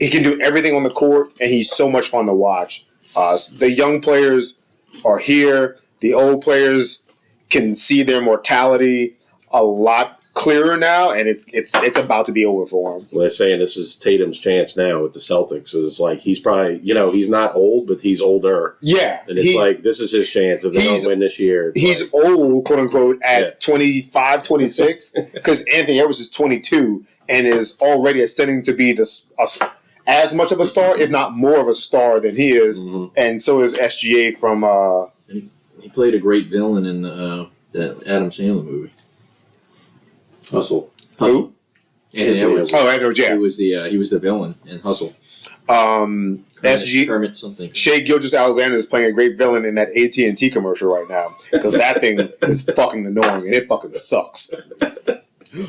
can do everything on the court, and he's so much fun to watch. The young players are here. The old players can see their mortality a lot clearer now, and it's about to be over for him. Well, they're saying this is Tatum's chance now with the Celtics. So it's he's probably, he's not old, but he's older. Yeah. And it's this is his chance if they don't win this year. He's old, quote unquote, at 25, 26, because Anthony Edwards is 22 and is already ascending to be as much of a star, if not more of a star than he is. Mm-hmm. And so is SGA from... He played a great villain in that Adam Sandler movie. Hustle. Who? Anthony Edwards. Oh, Edwards, yeah. He was the villain in Hustle. Kermit something. Shea Gilgeous-Alexander is playing a great villain in that AT&T commercial right now, because that thing is fucking annoying and it fucking sucks.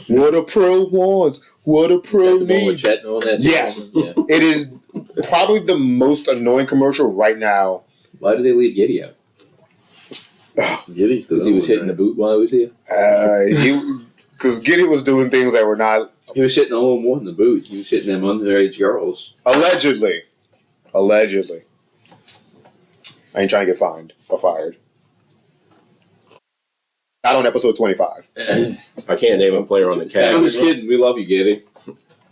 What a pro wants, what a pro needs. Yes, It is probably the most annoying commercial right now Why did they leave Giddy out? Giddy's Because he was hitting the boot while I was here. Because Giddy was doing things that were not He was hitting a little more than the boot. He was hitting them underage girls. allegedly. Allegedly. I ain't trying to get fined or fired. Not on episode 25. I can't name a player on the I'm Cavs. just kidding. We love you, Giddy.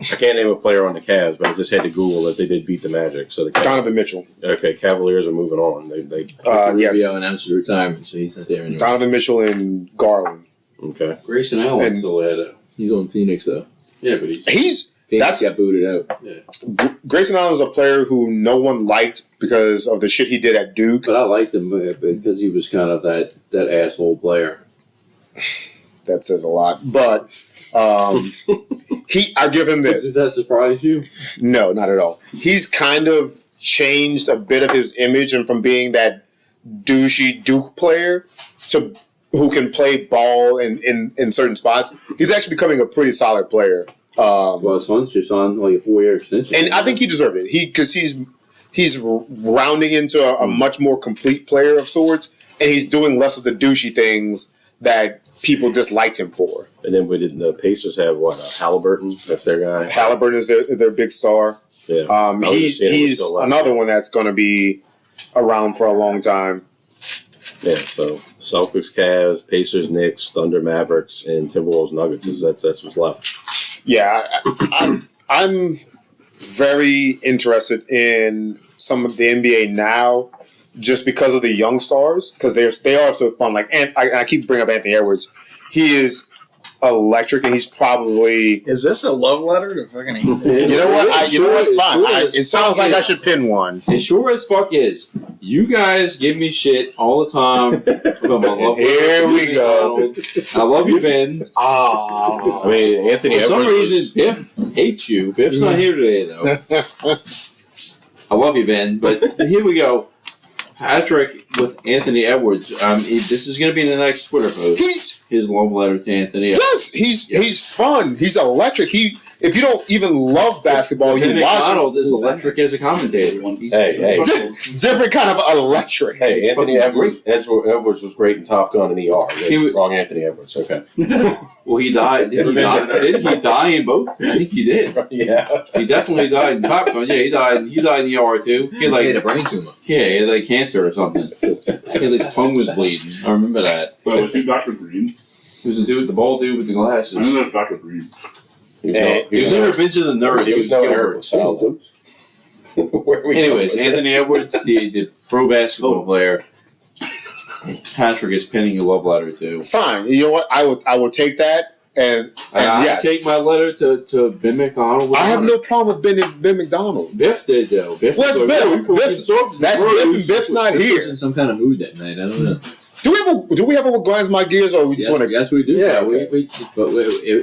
I can't name a player on the Cavs, but I just had to Google that they did beat the Magic. So the Donovan Mitchell. Okay, Cavaliers are moving on. They Yeah, Rubio announced his retirement, so he's not there anymore. Donovan Mitchell and Garland. okay. Grayson Allen And- still there, though. He's on Phoenix, though. Yeah, but He's Phoenix got booted out. Yeah. Grayson Allen is a player who no one liked because of the shit he did at Duke. But I liked him because he was kind of that asshole player. That says a lot. But I give him this. Does that surprise you? No, not at all. He's kind of changed a bit of his image, and from being that douchey Duke player to who can play ball in certain spots, he's actually becoming a pretty solid player. Well, his son's just on like a 4-year extension. And I think he deserved it. Because he's rounding into a much more complete player of sorts, and he's doing less of the douchey things that people disliked him for. And then the Pacers have what? Halliburton. That's their guy. Halliburton is their big star. Yeah. I was just He's saying he was still alive. another one that's going to be around for a long time. Yeah. So Celtics, Cavs, Pacers, Knicks, Thunder, Mavericks, and Timberwolves, Nuggets. That's what's left. Yeah, I'm very interested in some of the NBA now, just because of the young stars, because they are so fun. Like, and I keep bringing up Anthony Edwards. He is electric, and he's probably. Is this a love letter to fucking? You know what? Fine. It sounds like I should pin one. It sure as fuck is. You guys give me shit all the time. About my love Here we go. Donald. I love you, Ben. I mean, Anthony For some Edwards. reason, Biff hates you. Biff's not here today, though. I love you, Ben. But here we go. Patrick with Anthony Edwards. This is going to be in the next Twitter post. His love letter to Anthony Edwards. Yes, he's fun. He's electric. If you don't even love basketball, you Ben watch McDonald is electric as a commentator. Hey. different kind of electric. Hey, Anthony Edwards was great in Top Gun and ER. Wrong Anthony Edwards. Okay. Well, he died. Did he die in both? I think he did. Yeah. He definitely died in Top Gun. Yeah, he died in ER too. He had a brain tumor. Yeah, he had like cancer or something. His tongue was bleeding. I remember that. But was he Dr. Green? He was the bald dude with the glasses. I don't know Dr. Green. He was in Revenge of the Nerds. He was no Edwards. Anyways, Anthony Edwards, the pro basketball player. Patrick is pinning a love letter to. Fine. You know what? I will take that. And I yes. take my letter to Ben McDonald. I have no problem with Ben McDonald. Biff did though. Biff What's was Biff? That's Biff, and Biff's not Biff here. was in some kind of mood that night. I don't know. Do we have what grinds my gears, or we just want to? Yes, we do. Yeah,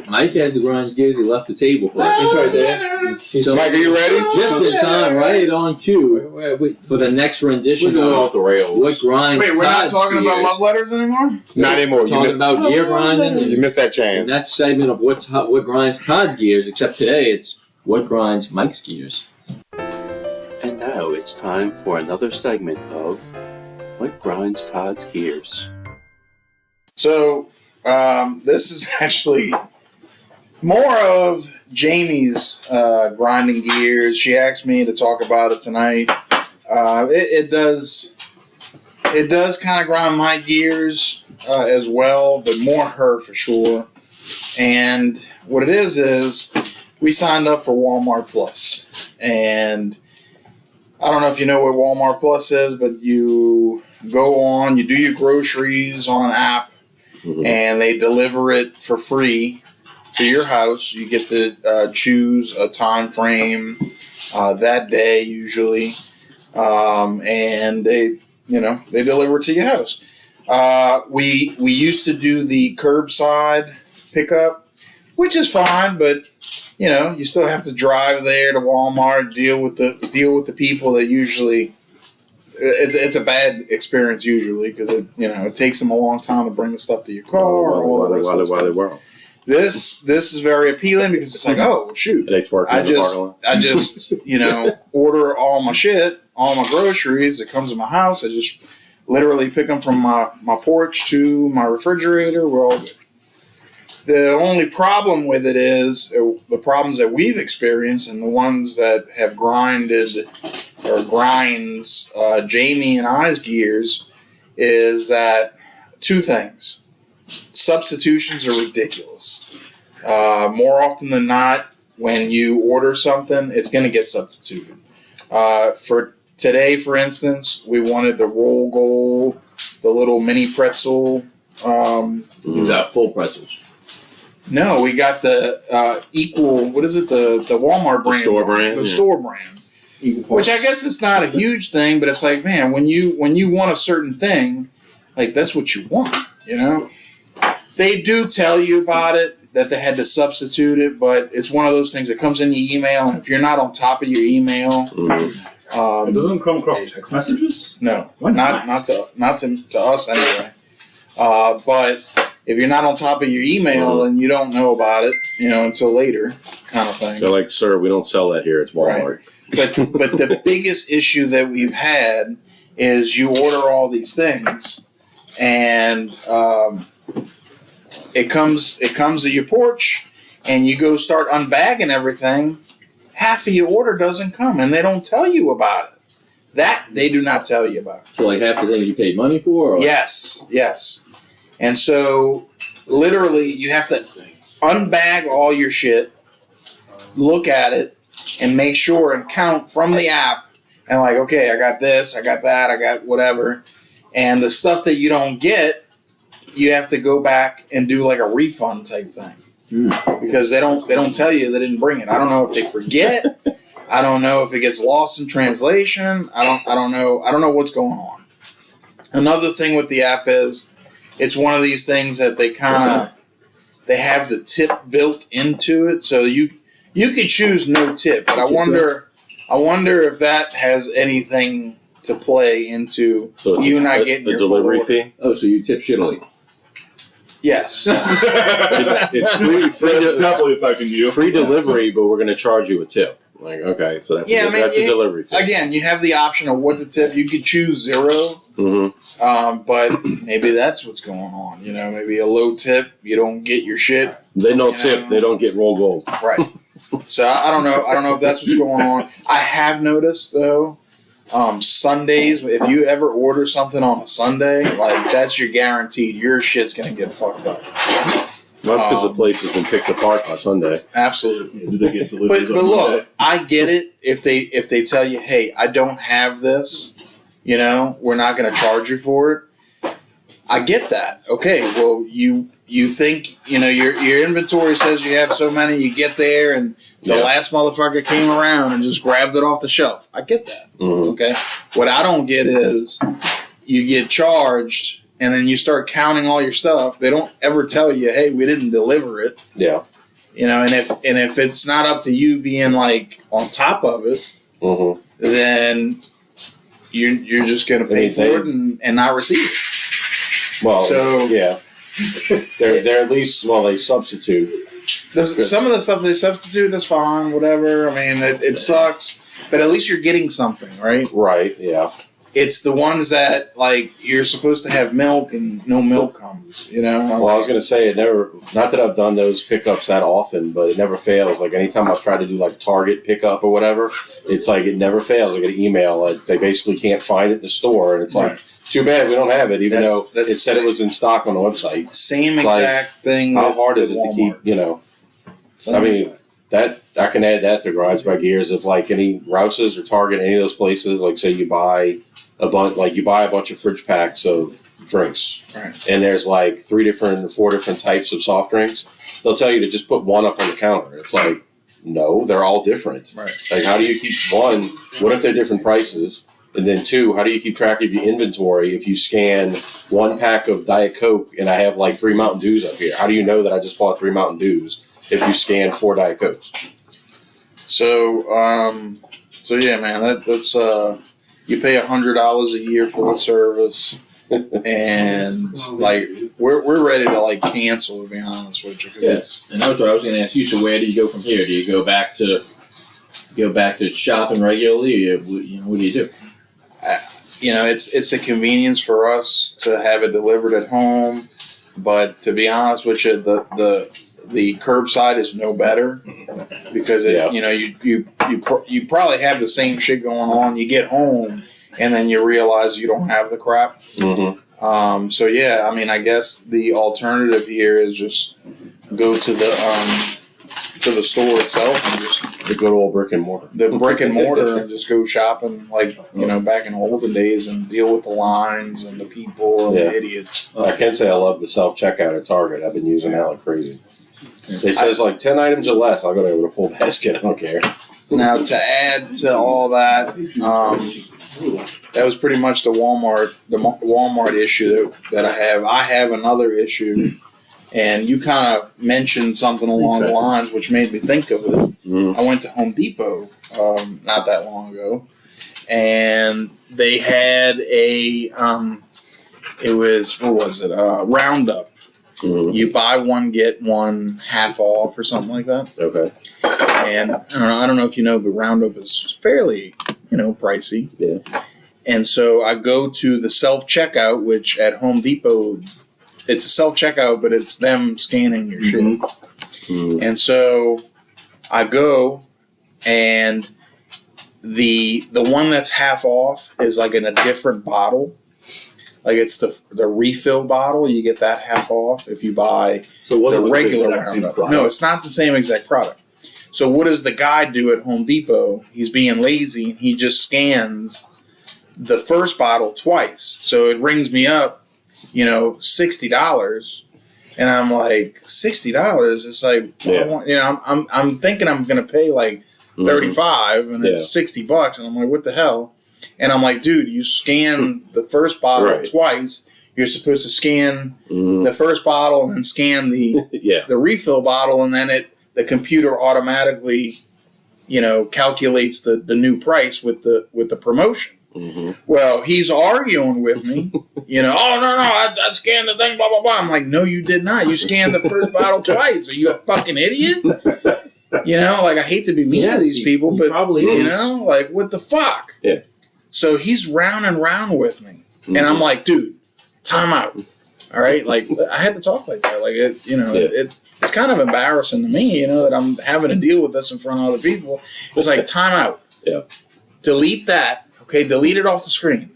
Mike has the grinds gears. He left the table for us. He's right there. So, Mike, are you ready? Just in time, right on cue for the next rendition. We're going off the rails. What grinds? Wait, we're not Todd's talking about gears. love letters anymore? Not anymore. You Talking missed, about gear grinding. you missed that And chance. that segment of what grinds Todd's gears. Except today, it's what grinds Mike's gears. And now it's time for another segment of what grinds Todd's gears. So, this is actually more of Jamie's grinding gears. She asked me to talk about it tonight. It does kind of grind my gears as well, but more her for sure. And what it is we signed up for Walmart Plus. And I don't know if you know what Walmart Plus is, but you go on, you do your groceries on an app, and they deliver it for free to your house. You get to choose a time frame that day usually, and they deliver it to your house. We used to do the curbside pickup, which is fine, but you still have to drive there to Walmart, deal with the people that usually. It's a bad experience usually because it takes them a long time to bring the stuff to your car or all the rest of the stuff. This is very appealing because it's like, oh shoot, I just order all my shit all my groceries that comes to my house, I just literally pick them from my porch to my refrigerator. We're all good. The only problem with it is the problems that we've experienced and the ones that have grinds Jamie and I's gears is that two things. Substitutions are ridiculous. More often than not, when you order something, it's going to get substituted. For today, for instance, we wanted the roll goal, the little mini pretzel. You got full pretzels. No, we got the equal. What is it? The Walmart brand, store brand, the store brand. Which I guess it's not a huge thing, but it's like, man, when you want a certain thing, like that's what you want, you know. They do tell you about it, that they had to substitute it, but it's one of those things that comes in your email, and if you're not on top of your email, it doesn't come across text messages. No, Why not to us anyway. But if you're not on top of your email, then you don't know about it, you know, until later, kind of thing. They're like, sir, we don't sell that here. It's Walmart. Right. But the biggest issue that we've had is you order all these things, and it comes to your porch, and you go start unbagging everything. Half of your order doesn't come, and they don't tell you about it. That they do not tell you about. So like half the things you paid money for? Or? Yes. And so literally you have to unbag all your shit, look at it, and make sure and count from the app and like, okay, I got this, I got that, I got whatever. And the stuff that you don't get, you have to go back and do like a refund type thing. Because they don't tell you they didn't bring it. I don't know if they forget. I don't know if it gets lost in translation. I don't know what's going on. Another thing with the app is it's one of these things that they have the tip built into it, so you could choose no tip, but I wonder if that has anything to play into you not getting your delivery full order. fee. Oh, so you tip shittily. Yes. It's free Definitely affecting you. free delivery, but we're going to charge you a tip. Like, okay, so that's a delivery fee. Again, you have the option of what to tip. You could choose 0, but maybe that's what's going on. You know, maybe a low tip, you don't get your shit. They don't tip, they don't get roll gold. Right. So I don't know. I don't know if that's what's going on. I have noticed though, Sundays, if you ever order something on a Sunday, like that's your guaranteed. Your shit's gonna get fucked up. Well, that's because the place has been picked apart by Sunday. Absolutely. Do they get deliveries But on look, Monday? I get it if they tell you, hey, I don't have this, you know, we're not going to charge you for it. I get that. Okay, well, you think, you know, your inventory says you have so many, you get there and the last motherfucker came around and just grabbed it off the shelf. I get that. Okay? What I don't get is you get charged and then you start counting all your stuff. They don't ever tell you, hey, we didn't deliver it. Yeah. You know, and if it's not up to you being like on top of it, then you're just going to pay for it and not receive it. Well, so yeah, they're at least they substitute. Some of the stuff they substitute, that's fine, whatever. I mean, it sucks, but at least you're getting something, right? Right. Yeah. It's the ones that, like, you're supposed to have milk and no milk comes, you know? Well, I was going to say, not that I've done those pickups that often, but it never fails. Like, anytime I've tried to do, like, Target pickup or whatever, it's like it never fails. I get an email, like, they basically can't find it in the store, and it's like, too bad we don't have it, even though it said it was in stock on the website. Same exact thing. How hard is it to keep, you know? I mean, that I can add that to Grinds by Gears. If, like, any Rouse's or Target, any of those places, like, say you buy a bunch of fridge packs of drinks, right, and there's like 4 different types of soft drinks, they'll tell you to just put one up on the counter. It's like, no, they're all different. Right. Like, how do you keep one? What if they're different prices? And then 2, how do you keep track of your inventory if you scan 1 pack of Diet Coke and I have like 3 Mountain Dews up here? How do you know that I just bought 3 Mountain Dews if you scan 4 Diet Cokes? So yeah, man, that's you pay $100 a year for the service, and like we're ready to like cancel, to be honest with you. Yes, and that's what I was going to ask you. So where do you go from here? Do you go back to go back to shopping regularly? What do you do? It's a convenience for us to have it delivered at home, but to be honest with you, the curbside is no better because you probably have the same shit going on. You get home and then you realize you don't have the crap. Mm-hmm. I guess the alternative here is just go to the store itself and just the good old brick and mortar. And just go shopping back in olden days and deal with the lines and the people and the idiots. I can say I love the self checkout at Target. I've been using that like crazy. It says like 10 items or less. I'll go there with a full basket. I don't care. Now to add to all that, that was pretty much the Walmart issue that I have. I have another issue. And you kind of mentioned something along the lines which made me think of it. Mm. I went to Home Depot not that long ago, and they had Roundup. Mm. You buy one, get one half off or something like that. Okay. And I don't know if you know, but Roundup is fairly, pricey. Yeah. And so I go to the self-checkout, which at Home Depot, it's a self-checkout, but it's them scanning your shit. Mm. And so I go, and the one that's half off is like in a different bottle. Like it's the refill bottle. You get that half off if you buy the regular Roundup. No, it's not the same exact product. So what does the guy do at Home Depot? He's being lazy, and he just scans the first bottle twice. So it rings me up, $60, and I'm like, $60. It's like, I'm thinking I'm gonna pay like $35, and it's $60, and I'm like, what the hell? And I'm like, dude, you scan the first bottle twice. You're supposed to scan the first bottle and then scan the refill bottle, and then the computer automatically, calculates the new price with the promotion. Mm-hmm. Well, he's arguing with me, oh, no, I scanned the thing, blah, blah, blah. I'm like, no, you did not. You scanned the first bottle twice. Are you a fucking idiot? I hate to be mean to these people, but, probably what the fuck? Yeah. So he's round and round with me. Mm-hmm. And I'm like, dude, time out. All right? Like, I had to talk like that. Like, it's kind of embarrassing to me, that I'm having to deal with this in front of other people. It's like, time out. Yeah. Delete that. Okay, delete it off the screen.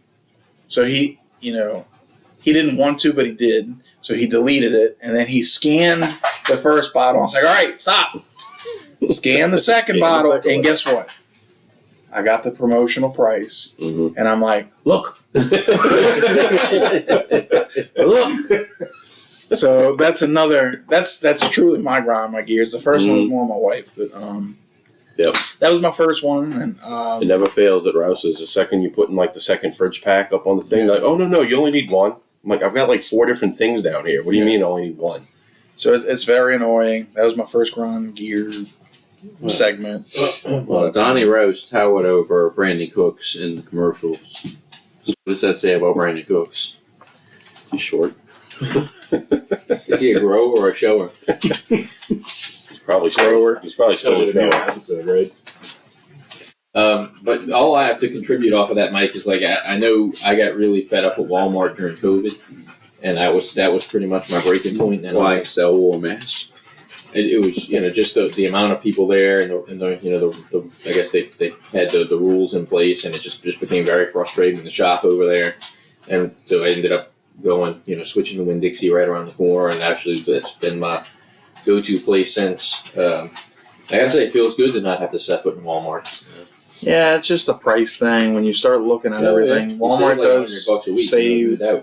So he didn't want to, but he did. So he deleted it, and then he scanned the first bottle. I was like, all right, stop. Scan the second bottle, and guess what? I got the promotional price, and I'm like, look. Look. So that's truly my grind, my gears. The first one was more my wife, but that was my first one, and it never fails at Rouse's. The second you put in the second fridge pack up on the thing, like, oh no, you only need one. I'm like, I've got 4 different things down here. What do you mean I only need one? So it's very annoying. That was my first grind gear segment. Well, Donnie Rose towered over Brandon Cooks in the commercials. What does that say about Brandon Cooks? He's short. Is he a grower or a shower? Probably slower. He's probably still a shower. Episode, right? But all I have to contribute off of that, Mike, is I know I got really fed up with Walmart during COVID, and that was pretty much my breaking point. And I sell wore a mask. It was just the amount of people there, and the I guess they had the rules in place, and it just became very frustrating to shop over there, and so I ended up going switching to Winn-Dixie right around the corner, and actually that's been my go-to place since. I gotta say, it feels good to not have to set foot in Walmart. Yeah, it's just a price thing. When you start looking at everything, Walmart does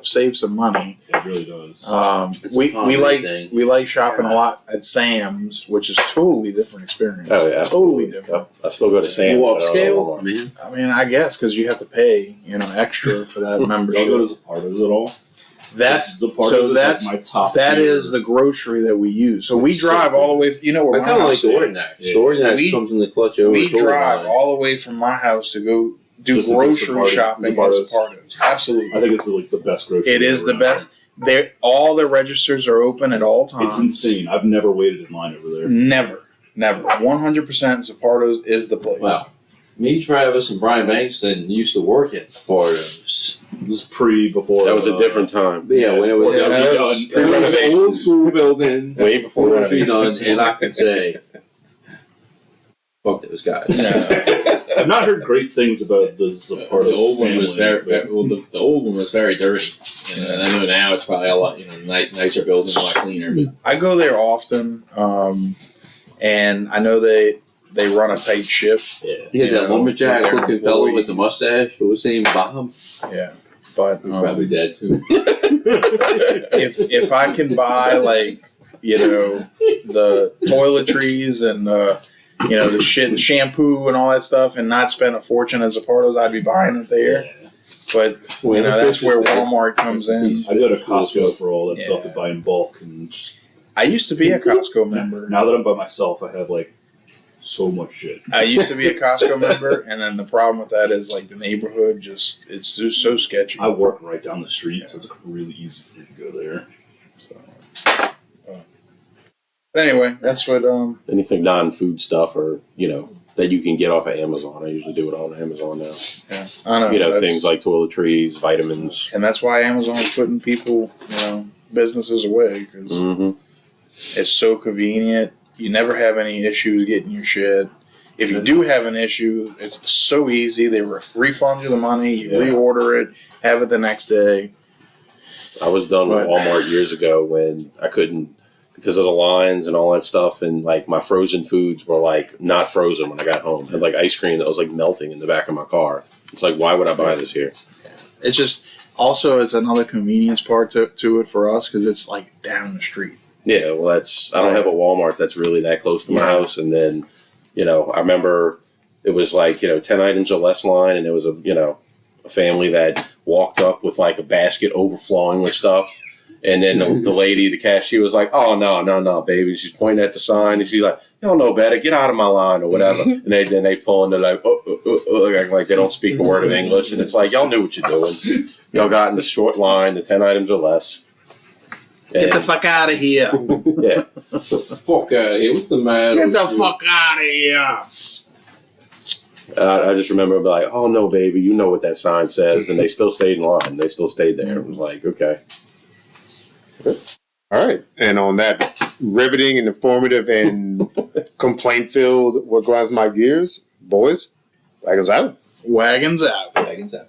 save some money. It really does. We like shopping a lot at Sam's, which is totally different experience. Oh yeah, totally different. I still go to Sam's. Upscale, man. I mean, I guess because you have to pay extra for that membership. Y'all go to Zapardo's at all? That's my top. That is the grocery that we use. So we drive all the way. Where I kind of like DoorDash. Comes in the clutch over. We drive all the way from my house to go do grocery shopping at Zapardo's. Absolutely, I think it's the best grocery. It is the best. All the registers are open at all times. It's insane. I've never waited in line over there. Never. Never. 100% Zapardo's is the place. Wow. Me, Travis, and Brian Bankston used to work at Spartans. This is before. That was a different time. But yeah, when it was, Yeah, it was an old school building, Way before forestry done, renovations. and I could say, fuck those guys. I've not heard great things about the Zapardo The old one family, was very, but- well, the old one was very dirty. And I know now it's probably a lot, nicer building, a lot cleaner. But I go there often, and I know they run a tight ship. Yeah. you had that lumberjack their looking fellow employee. with the mustache. What was his name? Bob. Yeah, but He's probably dead too. if I can buy the toiletries and the shampoo and all that stuff, and not spend a fortune at Zapardo's, I'd be buying it there. Yeah. But that's where Walmart comes in. I go to Costco for all that Yeah. stuff to buy in bulk, and just, I used to be a Costco member. now that I'm by myself, I have so much shit. I used to be a Costco member, and then the problem with that is the neighborhood it's just so sketchy. I work right down the street, so it's really easy for me to go there. So, but anyway, that's what Anything non-food stuff or, that you can get off of Amazon. I usually do it on Amazon now. yeah, I don't know. That's- Things like toiletries, vitamins. and that's why Amazon's putting people, businesses away because Mm-hmm. it's so convenient. You never have any issues getting your shit. If you do have an issue, it's so easy. They refund you the money. You reorder it, have it the next day. I was done with Right. Walmart years ago when I couldn't, because of the lines and all that stuff, and my frozen foods were not frozen when I got home. I had ice cream that was melting in the back of my car. It's why would I buy this here? It's just also it's another convenience part to it for us because it's down the street. Yeah, well, I don't have a Walmart that's really that close to my house. And then, I remember it was 10 items or less line, and it was a family that walked up with a basket overflowing with stuff. And then the lady, the cashier, was like, "Oh, no, baby." She's pointing at the sign, and she's like, "Y'all know better. Get out of my line," or whatever. And then they pull and they're like they don't speak a word of English. And it's y'all knew what you're doing. Y'all got in the short line, the 10 items or less. Get the fuck out of here! Yeah. Fuck out of here. What's the matter? Get the with you? fuck out of here! I just remember "Oh, no, baby, you know what that sign says." And they still stayed in line. They still stayed there. It was okay. All right. And on that riveting and informative and complaint-filled what grinds my gears, boys, wagons out. Wagons out. Wagons out.